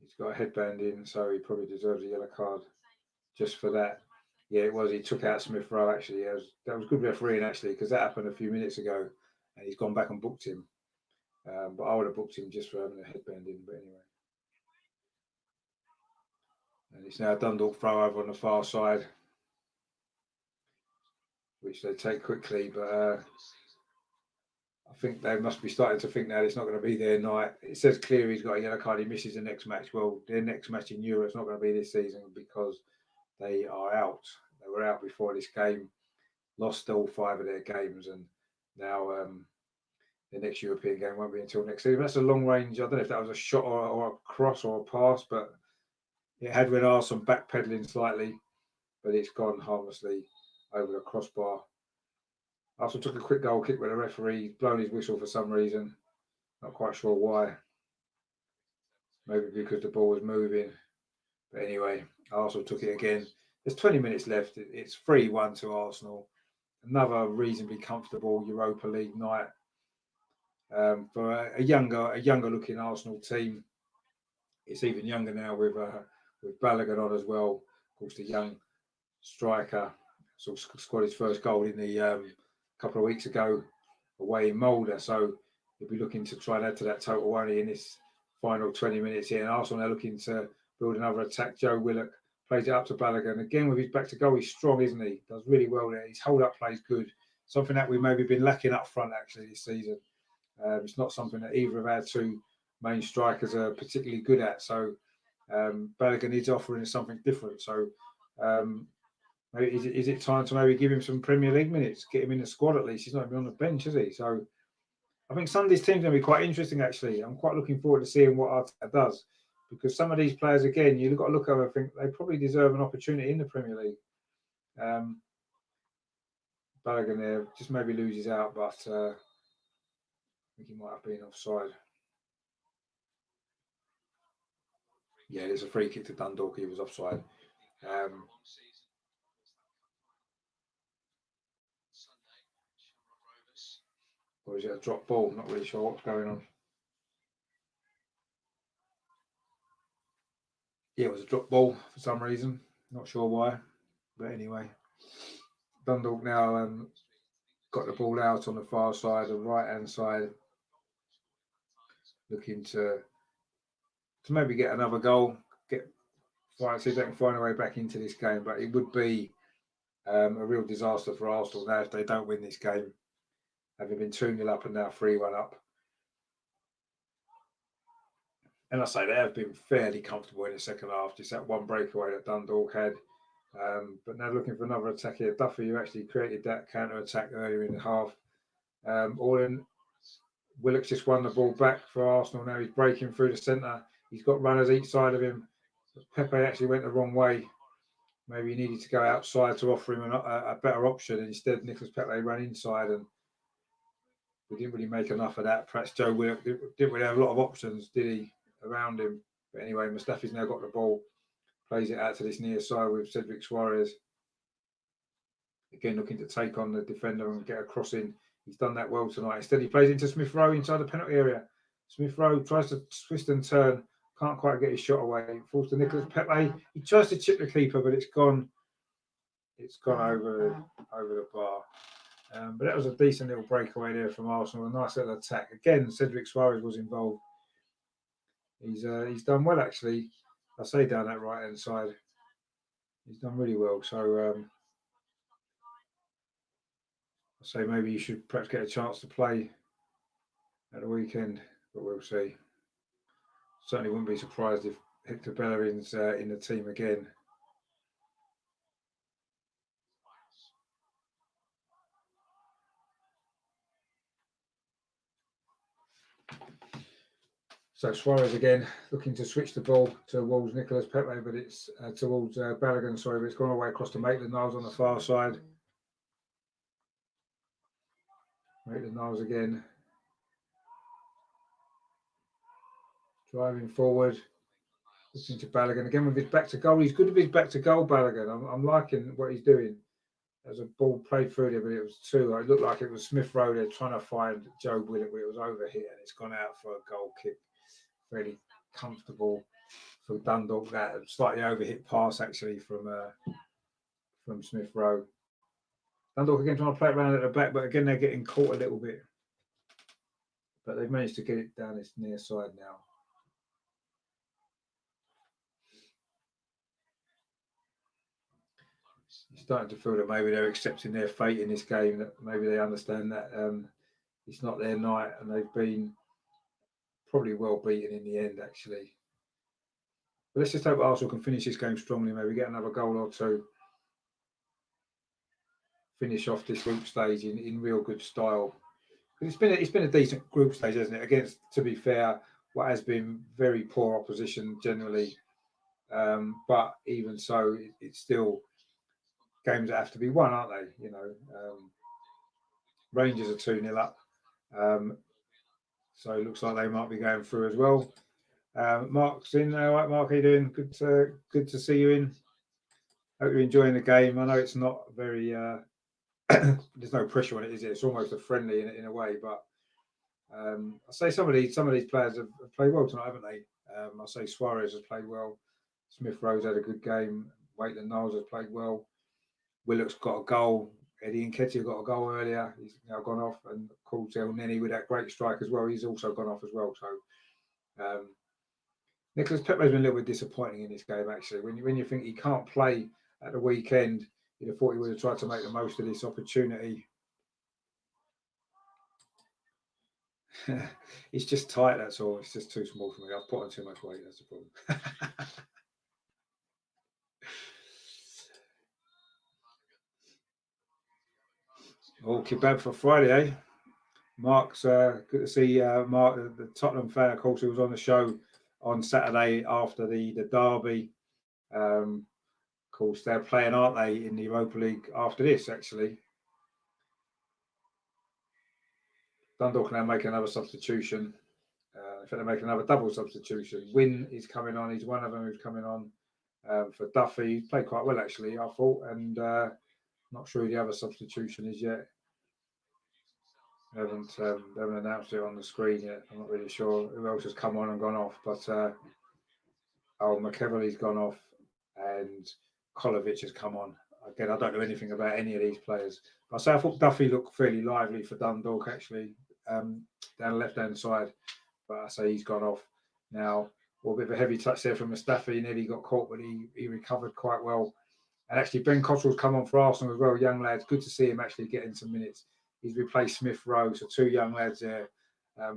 He's got a headband in, so he probably deserves a yellow card just for that. Yeah, it was. He took out Smith Rowe, actually. That was good refereeing, actually, because that happened a few minutes ago, and he's gone back and booked him. But I would have booked him just for having a headband in, but anyway. And it's now Dundalk throw over on the far side, which they take quickly, but I think they must be starting to think now it's not going to be their night. It says clearly he's got a yellow card. He misses the next match. Well, their next match in Europe is not going to be this season because they are out. They were out before this game, lost all 5 of their games, and now the next European game won't be until next season. That's a long range. I don't know if that was a shot or a cross or a pass, but it had Red Arsenal backpedaling slightly, but it's gone harmlessly over the crossbar. Arsenal took a quick goal kick with the referee blown his whistle for some reason. Not quite sure why. Maybe because the ball was moving. But anyway, Arsenal took it again. There's 20 minutes left. It's 3-1 to Arsenal. Another reasonably comfortable Europa League night for a younger looking Arsenal team. It's even younger now with Balogun on as well. Of course, the young striker scored his first goal in the couple of weeks ago away in Molde. So he'll be looking to try and add to that total only in this final 20 minutes here. And Arsenal are looking to build another attack. Joe Willock plays it up to Balogun. Again, with his back to goal, he's strong, isn't he? Does really well there. His hold-up play is good. Something that we've maybe been lacking up front, actually, this season. It's not something that either of our 2 main strikers are particularly good at. So Balogun is offering something different. So maybe is it time to maybe give him some Premier League minutes, get him in the squad at least? He's not even on the bench, is he? So I think Sunday's team's going to be quite interesting, actually. I'm quite looking forward to seeing what Arteta does, because some of these players, again, you've got to look over and think they probably deserve an opportunity in the Premier League. Balogun there just maybe loses out, but I think he might have been offside. Yeah, there's a free kick to Dundalk. He was offside. Or is it a drop ball? Not really sure what's going on. Yeah, it was a drop ball for some reason. Not sure why. But anyway, Dundalk now got the ball out on the far side, the right-hand side, looking to maybe get another goal, see if they can find a way back into this game. But it would be a real disaster for Arsenal now if they don't win this game, having been 2-0 up and now 3-1 up. And I say they have been fairly comfortable in the second half, just that one breakaway that Dundalk had. But now looking for another attack here. Duffy, who actually created that counter-attack earlier in the half. Willock's just won the ball back for Arsenal. Now he's breaking through the centre. He's got runners each side of him. Pepe actually went the wrong way. Maybe he needed to go outside to offer him a better option. And instead, Nicholas Pepe ran inside, and we didn't really make enough of that. Perhaps Joe Willock didn't really have a lot of options, did he, around him? But anyway, Mustafi's now got the ball. Plays it out to this near side with Cedric Suarez. Again, looking to take on the defender and get a cross in. He's done that well tonight. Instead, he plays into Smith Rowe inside the penalty area. Smith Rowe tries to twist and turn. Can't quite get his shot away. Falls to Nicholas Pepe. He tries to chip the keeper, but it's gone. It's gone over the bar. But that was a decent little breakaway there from Arsenal. A nice little attack. Again, Cedric Suarez was involved. He's done well, actually. I say down that right hand side. He's done really well. So I say maybe you should perhaps get a chance to play at the weekend, but we'll see. Certainly wouldn't be surprised if Hector Bellerin's in the team again. So Suarez again looking to switch the ball towards Nicholas Pepe, but it's towards Balogun, sorry, but it's gone all the way across to Maitland-Niles on the far side. Maitland-Niles again. Driving forward. Looking to Balogun again with his back to goal. He's good with his back to goal, Balogun. I'm liking what he's doing. There's a ball played through there, but it was two. It looked like it was Smith Rowe there trying to find Joe Willock, but it was over here and it's gone out for a goal kick. Really comfortable for Dundalk. That slightly overhit pass actually from Smith Rowe. Dundalk again trying to play it around at the back, but again they're getting caught a little bit. But they've managed to get it down this near side now. You're starting to feel that maybe they're accepting their fate in this game, that maybe they understand that it's not their night and they've been probably well beaten in the end, actually. But let's just hope Arsenal can finish this game strongly, maybe get another goal or two. Finish off this group stage in real good style. It's been a decent group stage, hasn't it? Against, to be fair, what has been very poor opposition generally. But even so, it's still games that have to be won, aren't they? Rangers are 2-0 up. So it looks like they might be going through as well. Mark's in. All right, Mark, how you doing? Good to see you in. Hope you're enjoying the game. I know it's not very... there's no pressure on it, is it? It's almost a friendly in a way, but I say some of these players have played well tonight, haven't they? I say Suarez has played well. Smith Rowe's had a good game. Maitland-Niles has played well. Willock's got a goal. Eddie Nketiah got a goal earlier. He's now gone off, and of course Elneny with that great strike as well. He's also gone off as well. So Nicholas Pepe's been a little bit disappointing in this game, actually. When you think he can't play at the weekend, you'd have thought he would have tried to make the most of this opportunity. It's just tight, that's all. It's just too small for me. I've put on too much weight, that's the problem. Oh, kebab for Friday, eh? Mark's good to see Mark, the Tottenham fan. Of course, he was on the show on Saturday after the derby. Of course, they're playing, aren't they, in the Europa League after this? Actually, Dundalk now making another substitution. In fact, they're making another double substitution. Wynn is coming on. He's one of them who's coming on for Duffy. He played quite well, actually, I thought, and not sure who the other substitution is yet. They haven't announced it on the screen yet. I'm not really sure who else has come on and gone off, but McEverly's gone off and Kolovic has come on. Again, I don't know anything about any of these players. But I thought Duffy looked fairly lively for Dundalk, actually, down the left-hand side. But I say he's gone off. Now, a bit of a heavy touch there from Mustafi. Nearly got caught, but he recovered quite well. And actually, Ben Cottrell's come on for Arsenal as well, young lads. Good to see him actually getting some minutes. He's replaced Smith Rowe, so two young lads there.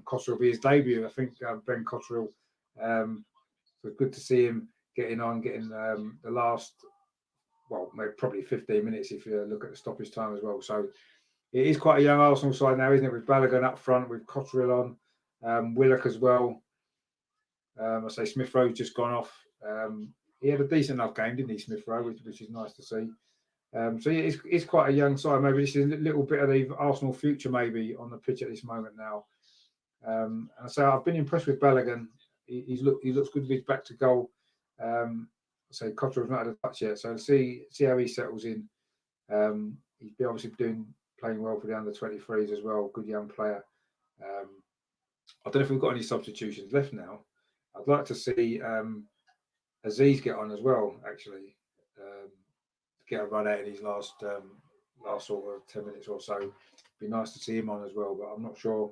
Cottrell will be his debut, I think, Ben Cottrell. So good to see him getting the last, well, maybe probably 15 minutes if you look at the stoppage time as well. So it is quite a young Arsenal side now, isn't it? With Balogun up front, with Cottrell on, Willock as well. I say Smith Rowe's just gone off. He had a decent enough game, didn't he, Smith Rowe, which is nice to see. So yeah, it's quite a young side. Maybe this is a little bit of the Arsenal future maybe on the pitch at this moment now. And I say I've been impressed with Balogun. He looks good to be back to goal. I say Cottrell's not had a touch yet, so see how he settles in. He's obviously playing well for the under-23s as well. Good young player. I don't know if we've got any substitutions left now. I'd like to see Aziz get on as well, actually. Get a run out in his last sort of 10 minutes or so. It'd be nice to see him on as well, but I'm not sure.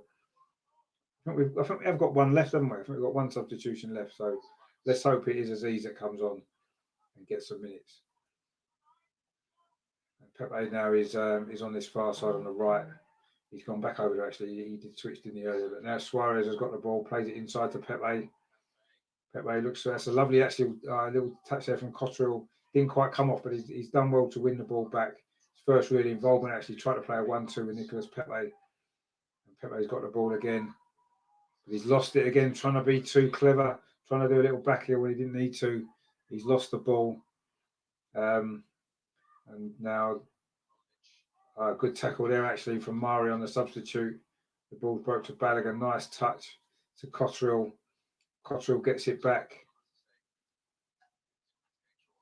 I think we have got one left, haven't we? I think we've got one substitution left, so let's hope it is Aziz that comes on and gets some minutes. And Pepe now is on this far side on the right. He's gone back over there, actually. He did switch in the earlier, but now Suarez has got the ball, plays it inside to Pepe. Pepe looks, that's a lovely actually little touch there from Cottrell. Didn't quite come off, but he's done well to win the ball back. His first real involvement, actually tried to play a 1-2 with Nicolas Pepe. And Pepe's got the ball again. But he's lost it again, trying to be too clever, trying to do a little back heel when he didn't need to. He's lost the ball. And now a good tackle there actually from Mari on the substitute. The ball's broke to Balogun. Nice touch to Cottrell. Cottrell gets it back.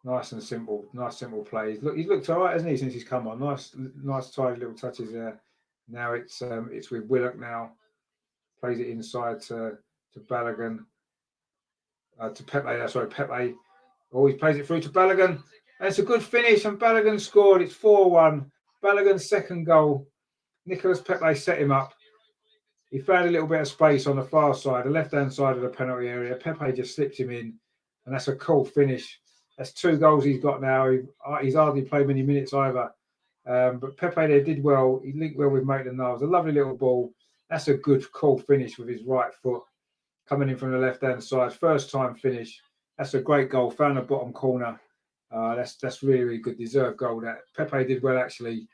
Nice and simple. Nice simple play. He's looked all right, hasn't he, since he's come on? Nice tidy little touches there. Now it's with Willock now. Plays it inside to Balogun. To Pepe. That's right, Pepe. Oh, he plays it through to Balogun. And it's a good finish, and Balogun scored. It's 4-1. Balogun's second goal. Nicolas Pepe set him up. He found a little bit of space on the far side, the left-hand side of the penalty area. Pepe just slipped him in, and that's a cool finish. That's 2 goals he's got now. He's hardly played many minutes either. But Pepe there did well. He linked well with Maitland-Niles. A lovely little ball. That's a good, cool finish with his right foot coming in from the left-hand side. First time finish. That's a great goal. Found the bottom corner. That's really, really good. Deserved goal. That Pepe did well actually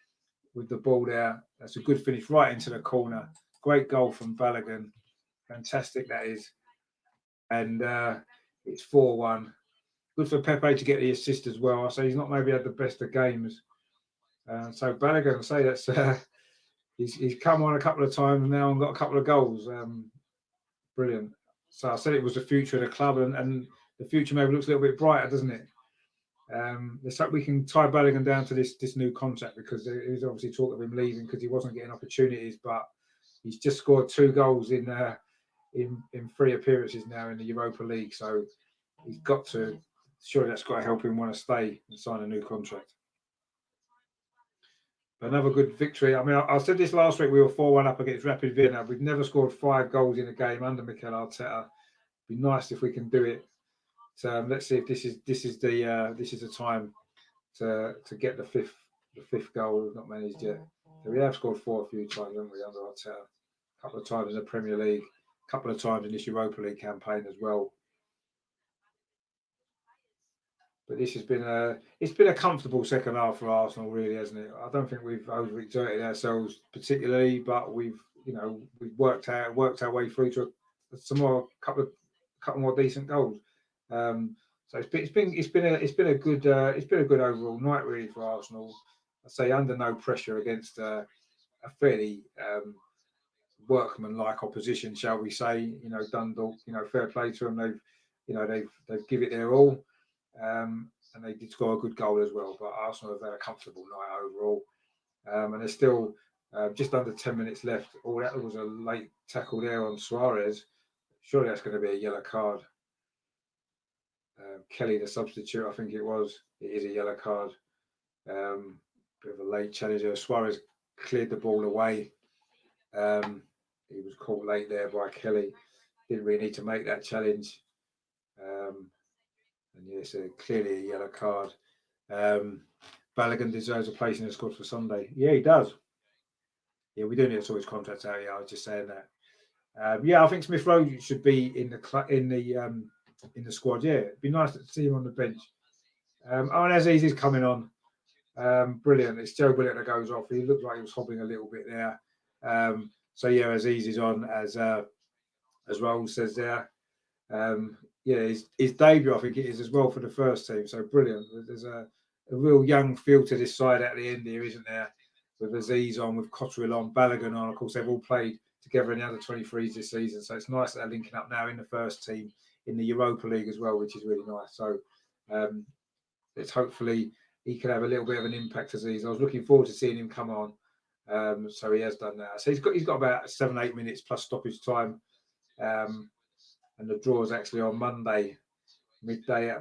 with the ball there. That's a good finish right into the corner. Great goal from Balogun. Fantastic that is. And it's 4-1. Good for Pepe to get the assist as well. I say he's not maybe had the best of games. So Balogun, I say that's he's come on a couple of times now and got a couple of goals. Brilliant. So I said it was the future of the club, and the future maybe looks a little bit brighter, doesn't it? Let's hope we can tie Balogun down to this new contract, because there is obviously talk of him leaving because he wasn't getting opportunities, but he's just scored 2 goals in 3 appearances now in the Europa League. So he's got to, surely that's got to help him want to stay and sign a new contract. But another good victory. I mean, I said this last week, we were 4-1 up against Rapid Vienna. We've never scored 5 goals in a game under Mikel Arteta. It'd be nice if we can do it. So let's see if this is the time to get the fifth goal. We've not managed yet. So we have scored 4 a few times, haven't we, under Arteta? a couple of times in the Premier League, a couple of times in this Europa League campaign as well. But this has been a comfortable second half for Arsenal, really, hasn't it? I don't think we've overexerted ourselves particularly, but we've worked our way through to some couple more decent goals. So it's been a good overall night really for Arsenal. I say under no pressure against a fairly workmanlike opposition, shall we say? Dundalk. Fair play to them. They've give it their all. And they did score a good goal as well. But Arsenal have had a comfortable night overall. And there's still just under 10 minutes left. Oh, that was a late tackle there on Suarez. Surely that's going to be a yellow card. Kelly, the substitute, I think it was. It is a yellow card. Bit of a late challenger. Suarez cleared the ball away. He was caught late there by Kelly. Didn't really need to make that challenge. And yes, clearly a yellow card. Balogun deserves a place in the squad for Sunday. Yeah, he does. Yeah, we do need to sort his contract out. Yeah, I was just saying that. I think Smith Rowe should be in the squad. Yeah, it'd be nice to see him on the bench. And Aziz is coming on. Brilliant. It's Joe Willett that goes off. He looked like he was hobbling a little bit there. Aziz is on as Raul says there. His debut, I think it is as well for the first team. So brilliant. There's a real young feel to this side at the end here, isn't there? With Aziz on, with Cotterill on, Balogun on. Of course, they've all played together in the under 23s this season. So it's nice that they're linking up now in the first team in the Europa League as well, which is really nice. So let's hopefully he can have a little bit of an impact, Aziz. I was looking forward to seeing him come on. So he has done that. So he's got about 7-8 minutes plus stoppage time. And the draw is actually on Monday, midday.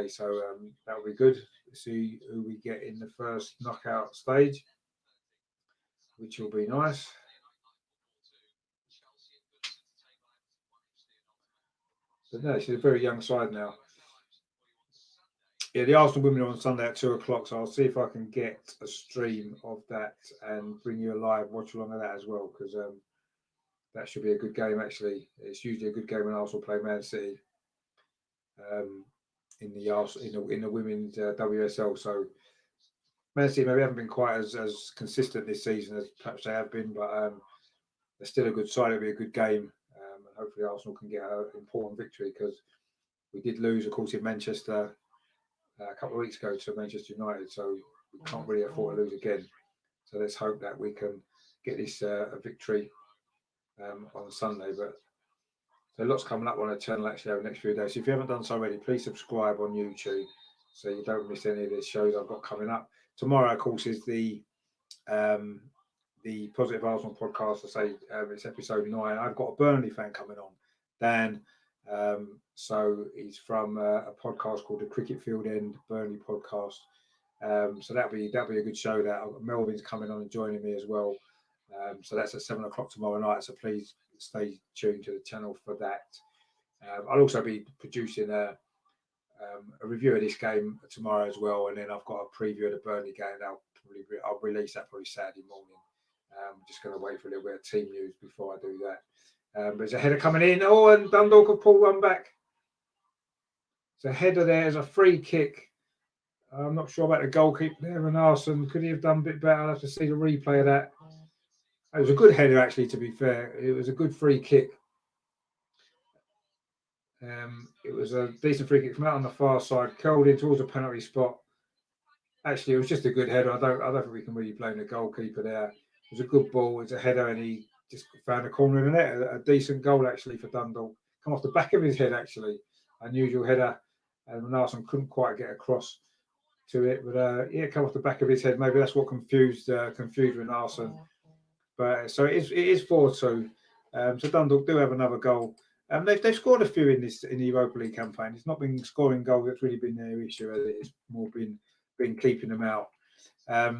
So that'll be good to see who we get in the first knockout stage, which will be nice. But no, she's a very young side now. Yeah, the Arsenal women are on Sunday at 2:00, so I'll see if I can get a stream of that and bring you a live watch along of that as well, because that should be a good game. Actually, it's usually a good game when Arsenal play Man City in the women's WSL. So Man City maybe haven't been quite as consistent this season as perhaps they have been, but they're still a good side. It'll be a good game, and hopefully Arsenal can get an important victory, because we did lose, of course, in Manchester a couple of weeks ago to Manchester United, so we can't really afford to lose again. So let's hope that we can get this a victory on Sunday. But so lots coming up on our channel actually over the next few days. So if you haven't done so already, please subscribe on YouTube so you don't miss any of the shows I've got coming up. Tomorrow, of course, is the Positive Arsenal podcast. I say it's episode 9. I've got a Burnley fan coming on, Dan. So he's from a podcast called the Cricket Field End Burnley podcast. So that'll be a good show. That Melvin's coming on and joining me as well. So that's at 7:00 tomorrow night. So please stay tuned to the channel for that. I'll also be producing a review of this game tomorrow as well, and then I've got a preview of the Burnley game. I'll release that probably Saturday morning. I'm just going to wait for a little bit of team news before I do that. But there's a header coming in. Oh, and Dundalk have pulled one back. It's a header there. There's a free kick. I'm not sure about the goalkeeper there, and Arsene. Could he have done a bit better? I'll have to see the replay of that. It was a good header, actually, to be fair. It was a good free kick. It was a decent free kick from out on the far side, curled in towards the penalty spot. Actually, it was just a good header. I don't think we can really blame the goalkeeper there. It was a good ball. It's a header, and he just found a corner in the net. A decent goal, actually, for Dundalk. Come off the back of his head, actually. Unusual header. And Arsene couldn't quite get across to it. But, come off the back of his head. Maybe that's what confused with Arsene. But so it is 4-2. So Dundalk do have another goal. They've scored a few in the Europa League campaign. It's not been scoring goals that's really been their issue. It's more been keeping them out. I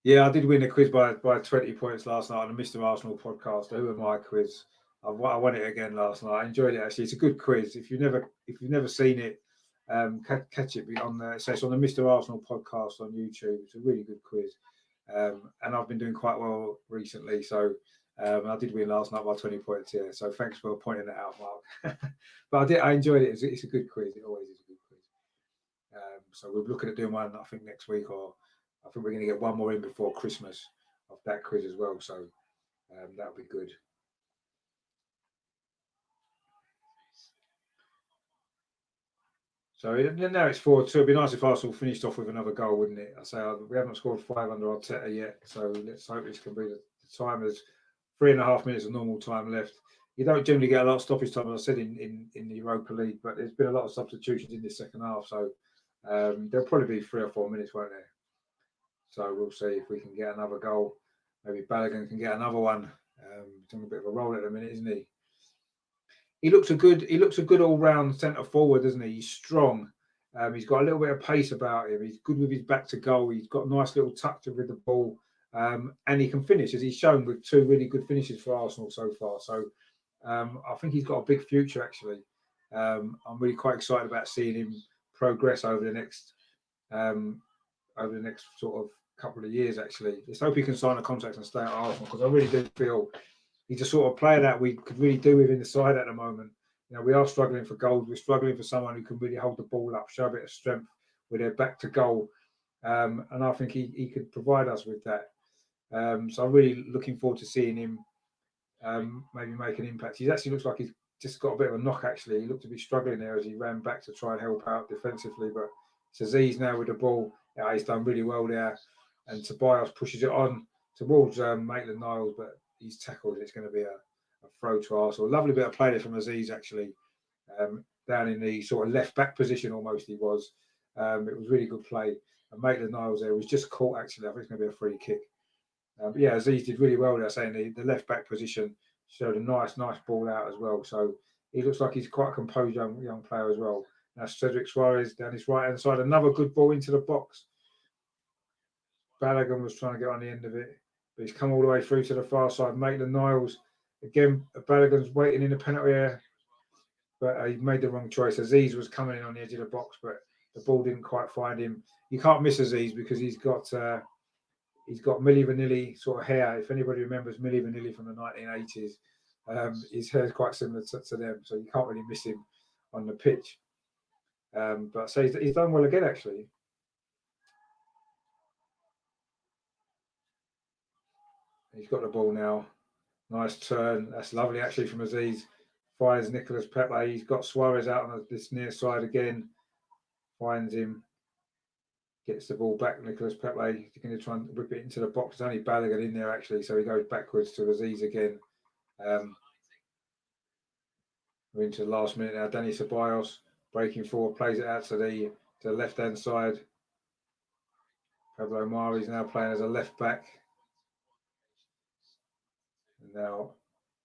did win a quiz by 20 points last night on the Mr. Arsenal podcast. The Who Am I quiz. I won it again last night. I enjoyed it actually. It's a good quiz. If you've never seen it, catch it on the. So it's on the Mr. Arsenal podcast on YouTube. It's a really good quiz. And I've been doing quite well recently. So I did win last night by 20 points. Yeah. So thanks for pointing that out, Mark. But I enjoyed it. It's a good quiz. It always is a good quiz. So we're looking at doing one, I think, next week, or I think we're going to get one more in before Christmas of that quiz as well. So that'll be good. So now it's 4-2. It'd be nice if Arsenal finished off with another goal, wouldn't it? I say we haven't scored 5 under Arteta yet, so let's hope this can be the time. There's 3.5 minutes of normal time left. You don't generally get a lot of stoppage time, as I said, in the Europa League, but there's been a lot of substitutions in this second half, so there'll probably be 3 or 4 minutes, won't there? So we'll see if we can get another goal. Maybe Balogun can get another one. He's on a bit of a roll at the minute, isn't he? He looks a good all-round centre forward, doesn't he? He's strong. He's got a little bit of pace about him. He's good with his back to goal. He's got a nice little touch with the ball, and he can finish, as he's shown with 2 really good finishes for Arsenal so far. So I think he's got a big future. Actually, I'm really quite excited about seeing him progress over the next sort of couple of years. Actually, let's hope he can sign a contract and stay at Arsenal, because I really do feel he's a sort of player that we could really do with in the side at the moment. You know, we are struggling for goals. We're struggling for someone who can really hold the ball up, show a bit of strength with their back to goal. And I think he could provide us with that. So I'm really looking forward to seeing him maybe make an impact. He actually looks like he's just got a bit of a knock, actually. He looked to be struggling there as he ran back to try and help out defensively. But it's Aziz now with the ball. Yeah, he's done really well there. And Tobias pushes it on towards Maitland-Niles, but he's tackled. It's going to be a throw to Arsenal. Lovely bit of play there from Aziz, actually, down in the sort of left back position almost he was. It was really good play. And Maitland-Niles there was just caught, actually. I think it's going to be a free kick. But yeah, Aziz did really well there, saying the left back position showed a nice ball out as well. So he looks like he's quite a composed young player as well. Now Cedric Suarez down his right hand side, another good ball into the box. Balogun was trying to get on the end of it, but he's come all the way through to the far side. Maitland-Niles, again, Balogun's waiting in the penalty area, but he made the wrong choice. Aziz was coming in on the edge of the box, but the ball didn't quite find him. You can't miss Aziz because he's got Milli Vanilli sort of hair. If anybody remembers Milli Vanilli from the 1980s, his hair is quite similar to them, so you can't really miss him on the pitch. But so he's done well again, actually. He's got the ball now. Nice turn. That's lovely, actually, from Aziz. Finds Nicolas Pepe. He's got Suarez out on this near side again. Finds him. Gets the ball back. Nicolas Pepe. He's going to try and whip it into the box. There's only Balogun in there, actually, so he goes backwards to Aziz again. We're into the last minute now. Dani Ceballos breaking forward, plays it out to the left-hand side. Pablo Mari is now playing as a left back. And now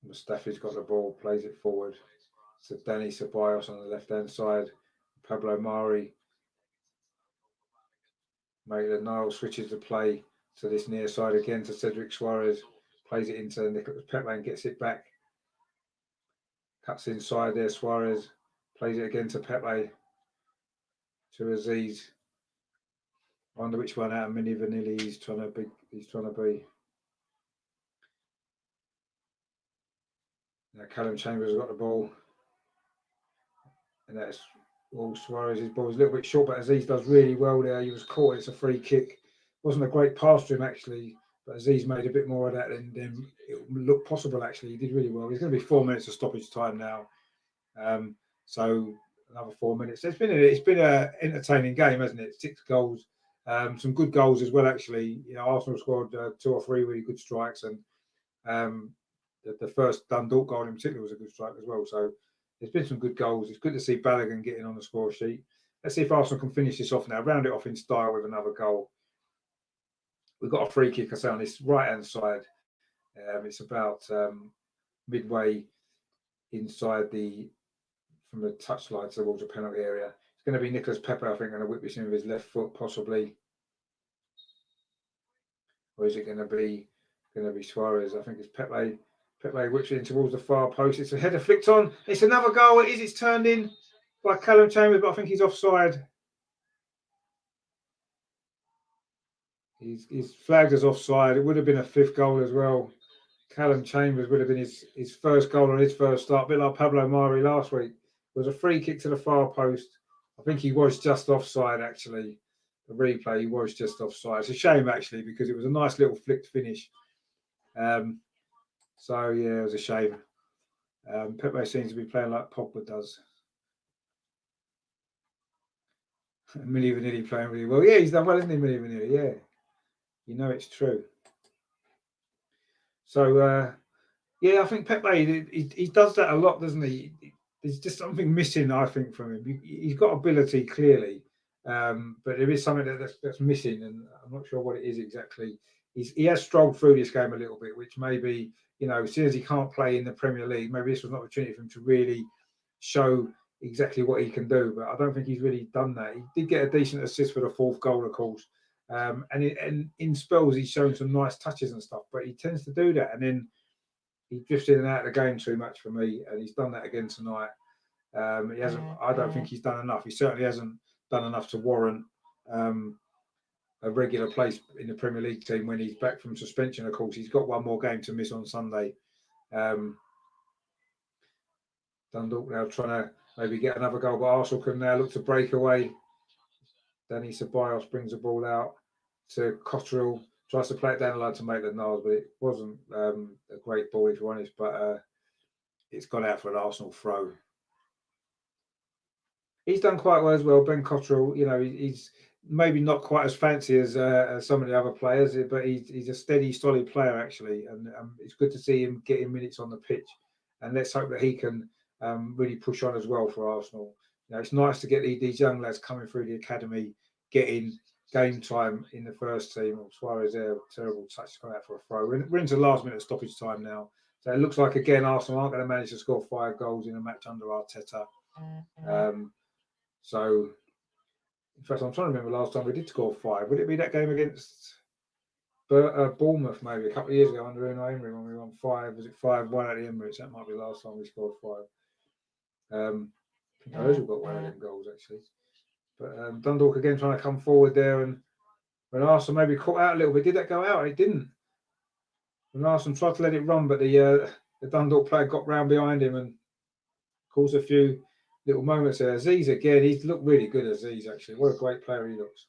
Mustafi's got the ball, plays it forward to Dani Ceballos on the left-hand side. Pablo Mari. Maitland-Niles switches the play to this near side again to Cedric Suarez. Plays it into Nicolas Pepe and gets it back. Cuts inside there, Suarez. Plays it again to Pepe. To Aziz. I wonder which one out of Milli Vanilli he's trying to be. Now Callum Chambers has got the ball. And that's Suarez's ball. Was a little bit short, but Aziz does really well there. He was caught. It's a free kick. Wasn't a great pass to him, actually, but Aziz made a bit more of that than it looked possible, actually. He did really well. There's going to be 4 minutes of stoppage time now. So another 4 minutes. It's been an entertaining game, hasn't it? 6 goals. Some good goals as well, actually. You know, Arsenal scored 2 or 3 really good strikes, and the first Dundalk goal in particular was a good strike as well. So there's been some good goals. It's good to see Balogun getting on the score sheet. Let's see if Arsenal can finish this off now. Round it off in style with another goal. We've got a free kick, I say, on this right-hand side. It's about midway inside from the touchline towards the penalty area. It's going to be Nicolas Pepe, I think, going to whip this in with his left foot, possibly. Or is it going to be Suarez? I think it's Pepe. Pepe whips it in towards the far post. It's a header flicked on. It's another goal. It's turned in by Callum Chambers, but I think he's offside. He's flagged as offside. It would have been a 5th goal as well. Callum Chambers would have been his first goal on his first start, a bit like Pablo Mari last week. It was a free kick to the far post. I think he was just offside, actually. The replay, he was just offside. It's a shame, actually, because it was a nice little flicked finish. So, yeah, it was a shame. Pepe seems to be playing like Pogba does. Milli Vanilli playing really well. Yeah, he's done well, isn't he, Milli Vanilli? Yeah. You know it's true. So, yeah, I think Pepe, he does that a lot, doesn't he? There's just something missing, I think, from him. He's got ability, clearly, but there is something that's missing, and I'm not sure what it is exactly. He has strolled through this game a little bit, which maybe, as soon as he can't play in the Premier League, maybe this was an opportunity for him to really show exactly what he can do, but I don't think he's really done that. He did get a decent assist for the 4th goal, of course, and in spells he's shown some nice touches and stuff, but he tends to do that, and then he drifts in and out of the game too much for me, and he's done that again tonight. He hasn't. I don't think he's done enough. He certainly hasn't done enough to warrant a regular place in the Premier League team when he's back from suspension. Of course, he's got one more game to miss on Sunday. Dundalk now trying to maybe get another goal, but Arsenal can now look to break away. Danny Ceballos brings the ball out to Cotterill, tries to play it down the line to Maitland-Niles, but it wasn't a great ball, if you're honest, but it's gone out for an Arsenal throw. He's done quite well as well, Ben Cotterill. He's maybe not quite as fancy as some of the other players, but he's a steady, solid player, actually, and it's good to see him getting minutes on the pitch, and let's hope that he can really push on as well for Arsenal. It's nice to get these young lads coming through the academy, getting game time in the first team. Suarez there, terrible touch coming out for a throw. We're into last minute stoppage time now, so it looks like again Arsenal aren't going to manage to score 5 goals in a match under Arteta. So, in fact, I'm trying to remember last time we did score 5. Would it be that game against Bournemouth maybe a couple of years ago under Unai Emery when we won 5? Was it 5-1 at the Emirates? That might be the last time we scored 5. I think Ozil got one of them goals actually. But Dundalk again trying to come forward there, and when Arsenal maybe caught out a little bit, did that go out? It didn't. When Arsenal tried to let it run, but the Dundalk player got round behind him and caused a few little moments there. Aziz again, he's looked really good, Aziz, actually. What a great player he looks.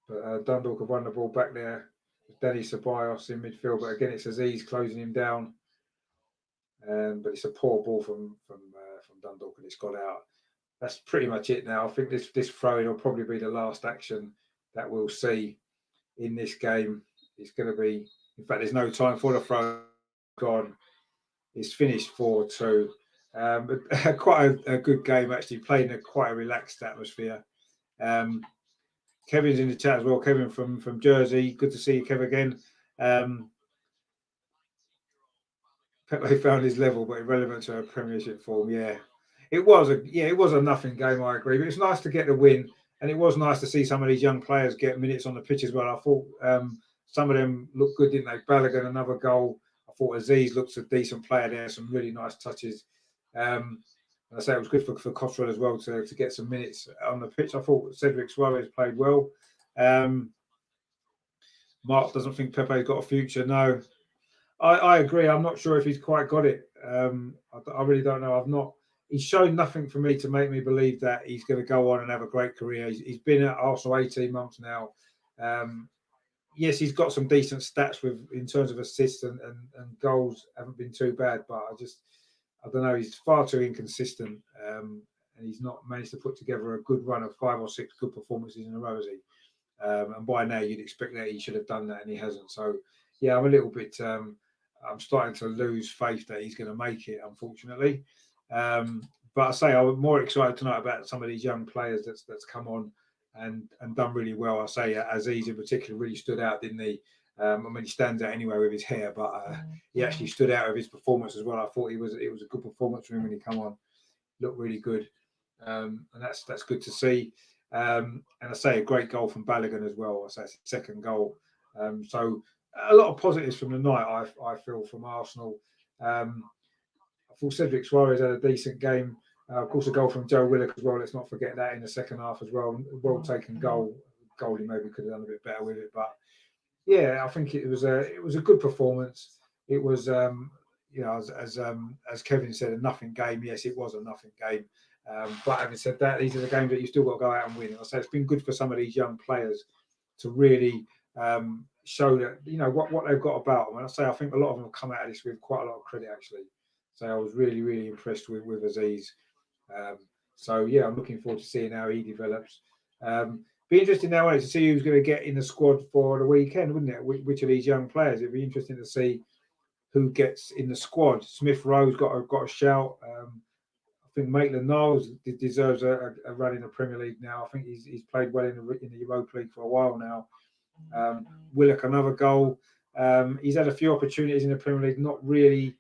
But Dundalk have won the ball back there. Danny Ceballos in midfield, but again, it's Aziz closing him down. But it's a poor ball from Dundalk, and it's got out. That's pretty much it now. I think this throw-in will probably be the last action that we'll see in this game. It's going to be, in fact, there's no time for the throw. Gone. It's finished 4-2. Quite a good game, actually, played in quite a relaxed atmosphere. Kevin's in the chat as well. Kevin from Jersey. Good to see you, Kev, again. Pepe found his level, but irrelevant to a Premiership form. Yeah. It was a nothing game, I agree. But it's nice to get the win, and it was nice to see some of these young players get minutes on the pitch as well. I thought some of them looked good, didn't they? Balogun, another goal. I thought Aziz looks a decent player there, some really nice touches. And I say it was good for Cotterill as well to get some minutes on the pitch. I thought Cedric Suarez played well. Mark doesn't think Pepe's got a future. No, I agree. I'm not sure if he's quite got it. I really don't know. He's shown nothing for me to make me believe that he's going to go on and have a great career. He's been at Arsenal 18 months now. Yes, he's got some decent stats in terms of assists and goals. Haven't been too bad, but I don't know. He's far too inconsistent, and he's not managed to put together a good run of 5 or 6 good performances in a row, has he? And by now, you'd expect that he should have done that, and he hasn't. So, yeah, I'm a little bit. I'm starting to lose faith that he's going to make it, unfortunately. But I say I'm more excited tonight about some of these young players that's come on and done really well. I say Aziz in particular really stood out, didn't he? I mean, he stands out anyway with his hair, but he actually stood out with his performance as well. I thought it was a good performance from him when he came on. Looked really good, and that's good to see. And I say a great goal from Balogun as well. I say it's the second goal. So a lot of positives from the night, I feel, from Arsenal. I thought Cedric Suarez had a decent game. Of course, a goal from Joe Willock as well. Let's not forget that in the second half as well. Well taken goal. goalie maybe could have done a bit better with it, but yeah, I think it was a good performance. It was as Kevin said, a nothing game. Yes, it was a nothing game. But having said that, these are the games that you still got to go out and win. I say it's been good for some of these young players to really show that what they've got about them. And I think a lot of them have come out of this with quite a lot of credit actually. So I was really, really impressed with Aziz. So yeah, I'm looking forward to seeing how he develops. Be interesting now to see who's going to get in the squad for the weekend, wouldn't it? Which of these young players? It'd be interesting to see who gets in the squad. Smith Rowe's got a shout. I think Maitland-Niles deserves a run in the Premier League now. I think he's played well in the Europa League for a while now. Willock, another goal. He's had a few opportunities in the Premier League, not really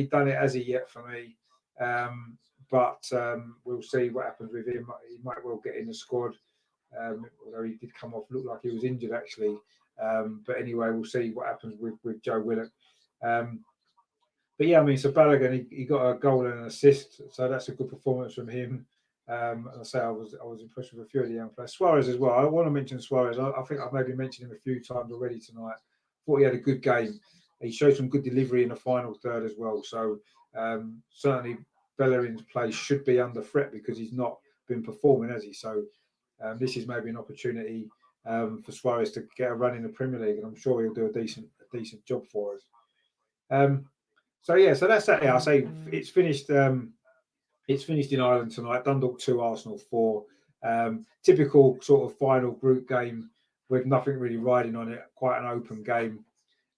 done it as he yet for me. But we'll see what happens with him. He might well get in the squad, although he did come off, looked like he was injured actually. But anyway, we'll see what happens with Joe Willock. But yeah, I mean, so Balogun, he got a goal and an assist, so that's a good performance from him. And I say I was impressed with a few of the young players. Suarez as well. I want to mention Suarez. I think I've maybe mentioned him a few times already tonight. Thought he had a good game. He showed some good delivery in the final third as well. So certainly Bellerin's play should be under threat because he's not been performing, has he? So this is maybe an opportunity for Suarez to get a run in the Premier League, and I'm sure he'll do a decent job for us. So that's that. Yeah, I say it's finished. It's finished in Ireland tonight. Dundalk 2, Arsenal 4. Typical sort of final group game with nothing really riding on it. Quite an open game.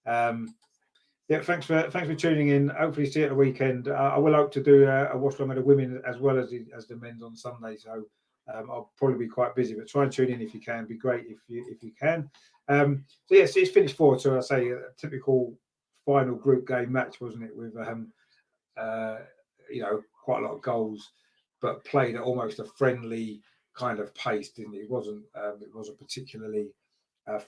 Yeah, thanks for tuning in. Hopefully see you at the weekend. I will hope to do a watch along of the women as well as the men's on Sunday. So I'll probably be quite busy, but try and tune in if you can. It'd be great if you can. So yes, it's finished 4-2. I say a typical final group game match, wasn't it? With quite a lot of goals, but played at almost a friendly kind of pace, didn't it? It wasn't particularly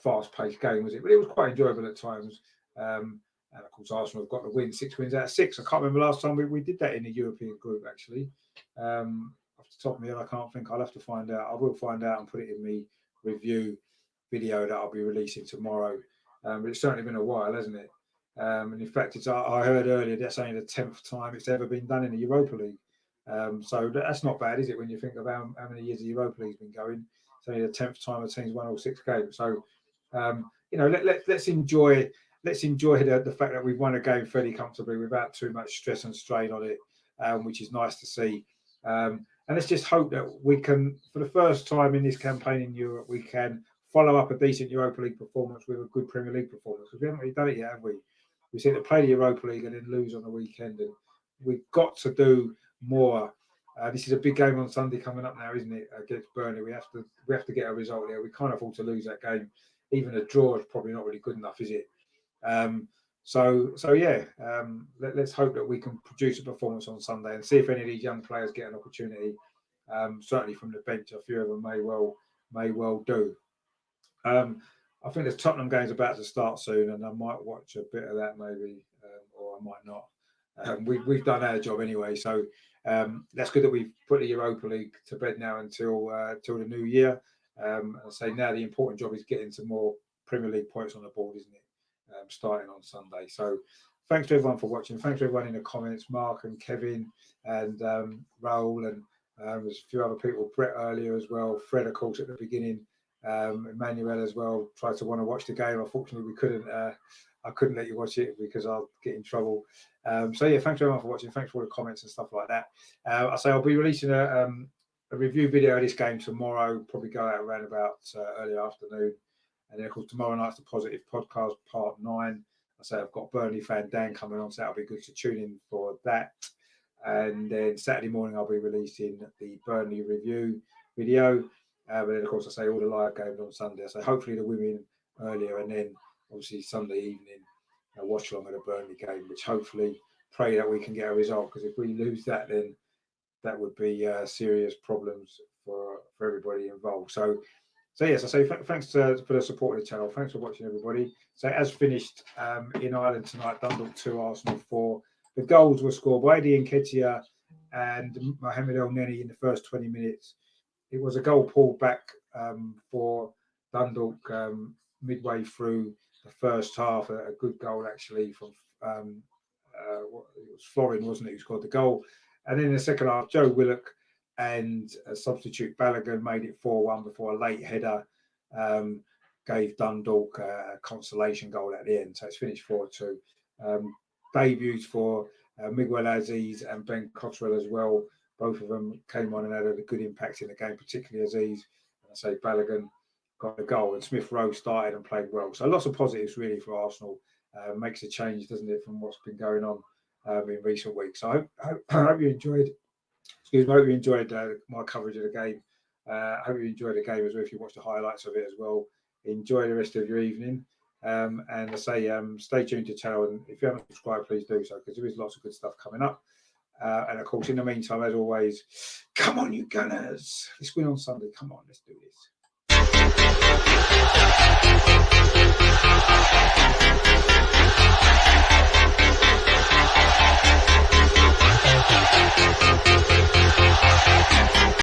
fast-paced game, was it? But it was quite enjoyable at times. And of course, Arsenal have got the win, 6 wins out of 6. I can't remember last time we did that in the European group, actually. Off the top of my head, I can't think. I'll have to find out. I will find out and put it in the review video that I'll be releasing tomorrow. But it's certainly been a while, hasn't it? And in fact, I heard earlier that's only the 10th time it's ever been done in the Europa League. So that's not bad, is it, when you think of how many years the Europa League's been going? It's only the 10th time a team's won all 6 games. So, let's enjoy the fact that we've won a game fairly comfortably without too much stress and strain on it, which is nice to see. And let's just hope that we can, for the first time in this campaign in Europe, we can follow up a decent Europa League performance with a good Premier League performance. Because we haven't really done it yet, have we? We seem to play the Europa League and then lose on the weekend. And we've got to do more. This is a big game on Sunday coming up now, isn't it? Against Burnley. We have to get a result there. We can't afford to lose that game. Even a draw is probably not really good enough, is it? Let's hope that we can produce a performance on Sunday and see if any of these young players get an opportunity. Certainly from the bench, a few of them may well do. I think the Tottenham game's about to start soon, and I might watch a bit of that maybe, or I might not. We've done our job anyway, so that's good that we've put the Europa League to bed now until the new year. I say now the important job is getting some more Premier League points on the board, isn't it? Starting on Sunday. So thanks to everyone for watching. Thanks to everyone in the comments, Mark and Kevin and Raoul, and there's a few other people, Brett earlier as well, Fred of course at the beginning, Emmanuel as well tried to want to watch the game. Unfortunately we couldn't. I couldn't let you watch it because I'll get in trouble. So yeah, thanks everyone for watching. Thanks for all the comments and stuff like that. I say I'll be releasing a review video of this game tomorrow, probably go out around about early afternoon. And then, of course, tomorrow night's the Positive Podcast, Part 9. I say I've got Burnley fan Dan coming on, so that'll be good to tune in for that. And then Saturday morning, I'll be releasing the Burnley review video. But then, of course, I say all the live games on Sunday. So hopefully the women earlier, and then obviously Sunday evening, watch along at the Burnley game, which hopefully pray that we can get a result. Because if we lose that, then that would be serious problems for everybody involved. So yes, I say thanks for the support of the channel. Thanks for watching, everybody. So as finished in Ireland tonight, Dundalk 2, Arsenal 4. The goals were scored by Eddie Nketiah and Mohamed El Neni in the first 20 minutes. It was a goal pulled back for Dundalk midway through the first half, a good goal actually from it was Florin, wasn't it, who scored the goal. And then in the second half, Joe Willock and a substitute Balogun made it 4-1 before a late header gave Dundalk a consolation goal at the end. So it's finished 4-2. Debuts for Miguel Aziz and Ben Cottrell as well. Both of them came on and had a good impact in the game, particularly Aziz. And I say Balogun got the goal, and Smith Rowe started and played well. So lots of positives really for Arsenal. Makes a change, doesn't it, from what's been going on in recent weeks. So I hope you enjoyed. I hope you enjoyed my coverage of the game. I hope you enjoyed the game as well. If you watched the highlights of it as well, enjoy the rest of your evening. And I say, stay tuned to the channel. And if you haven't subscribed, please do so, because there is lots of good stuff coming up. And of course, in the meantime, as always, come on, you Gunners! Let's win on Sunday. Come on, let's do this.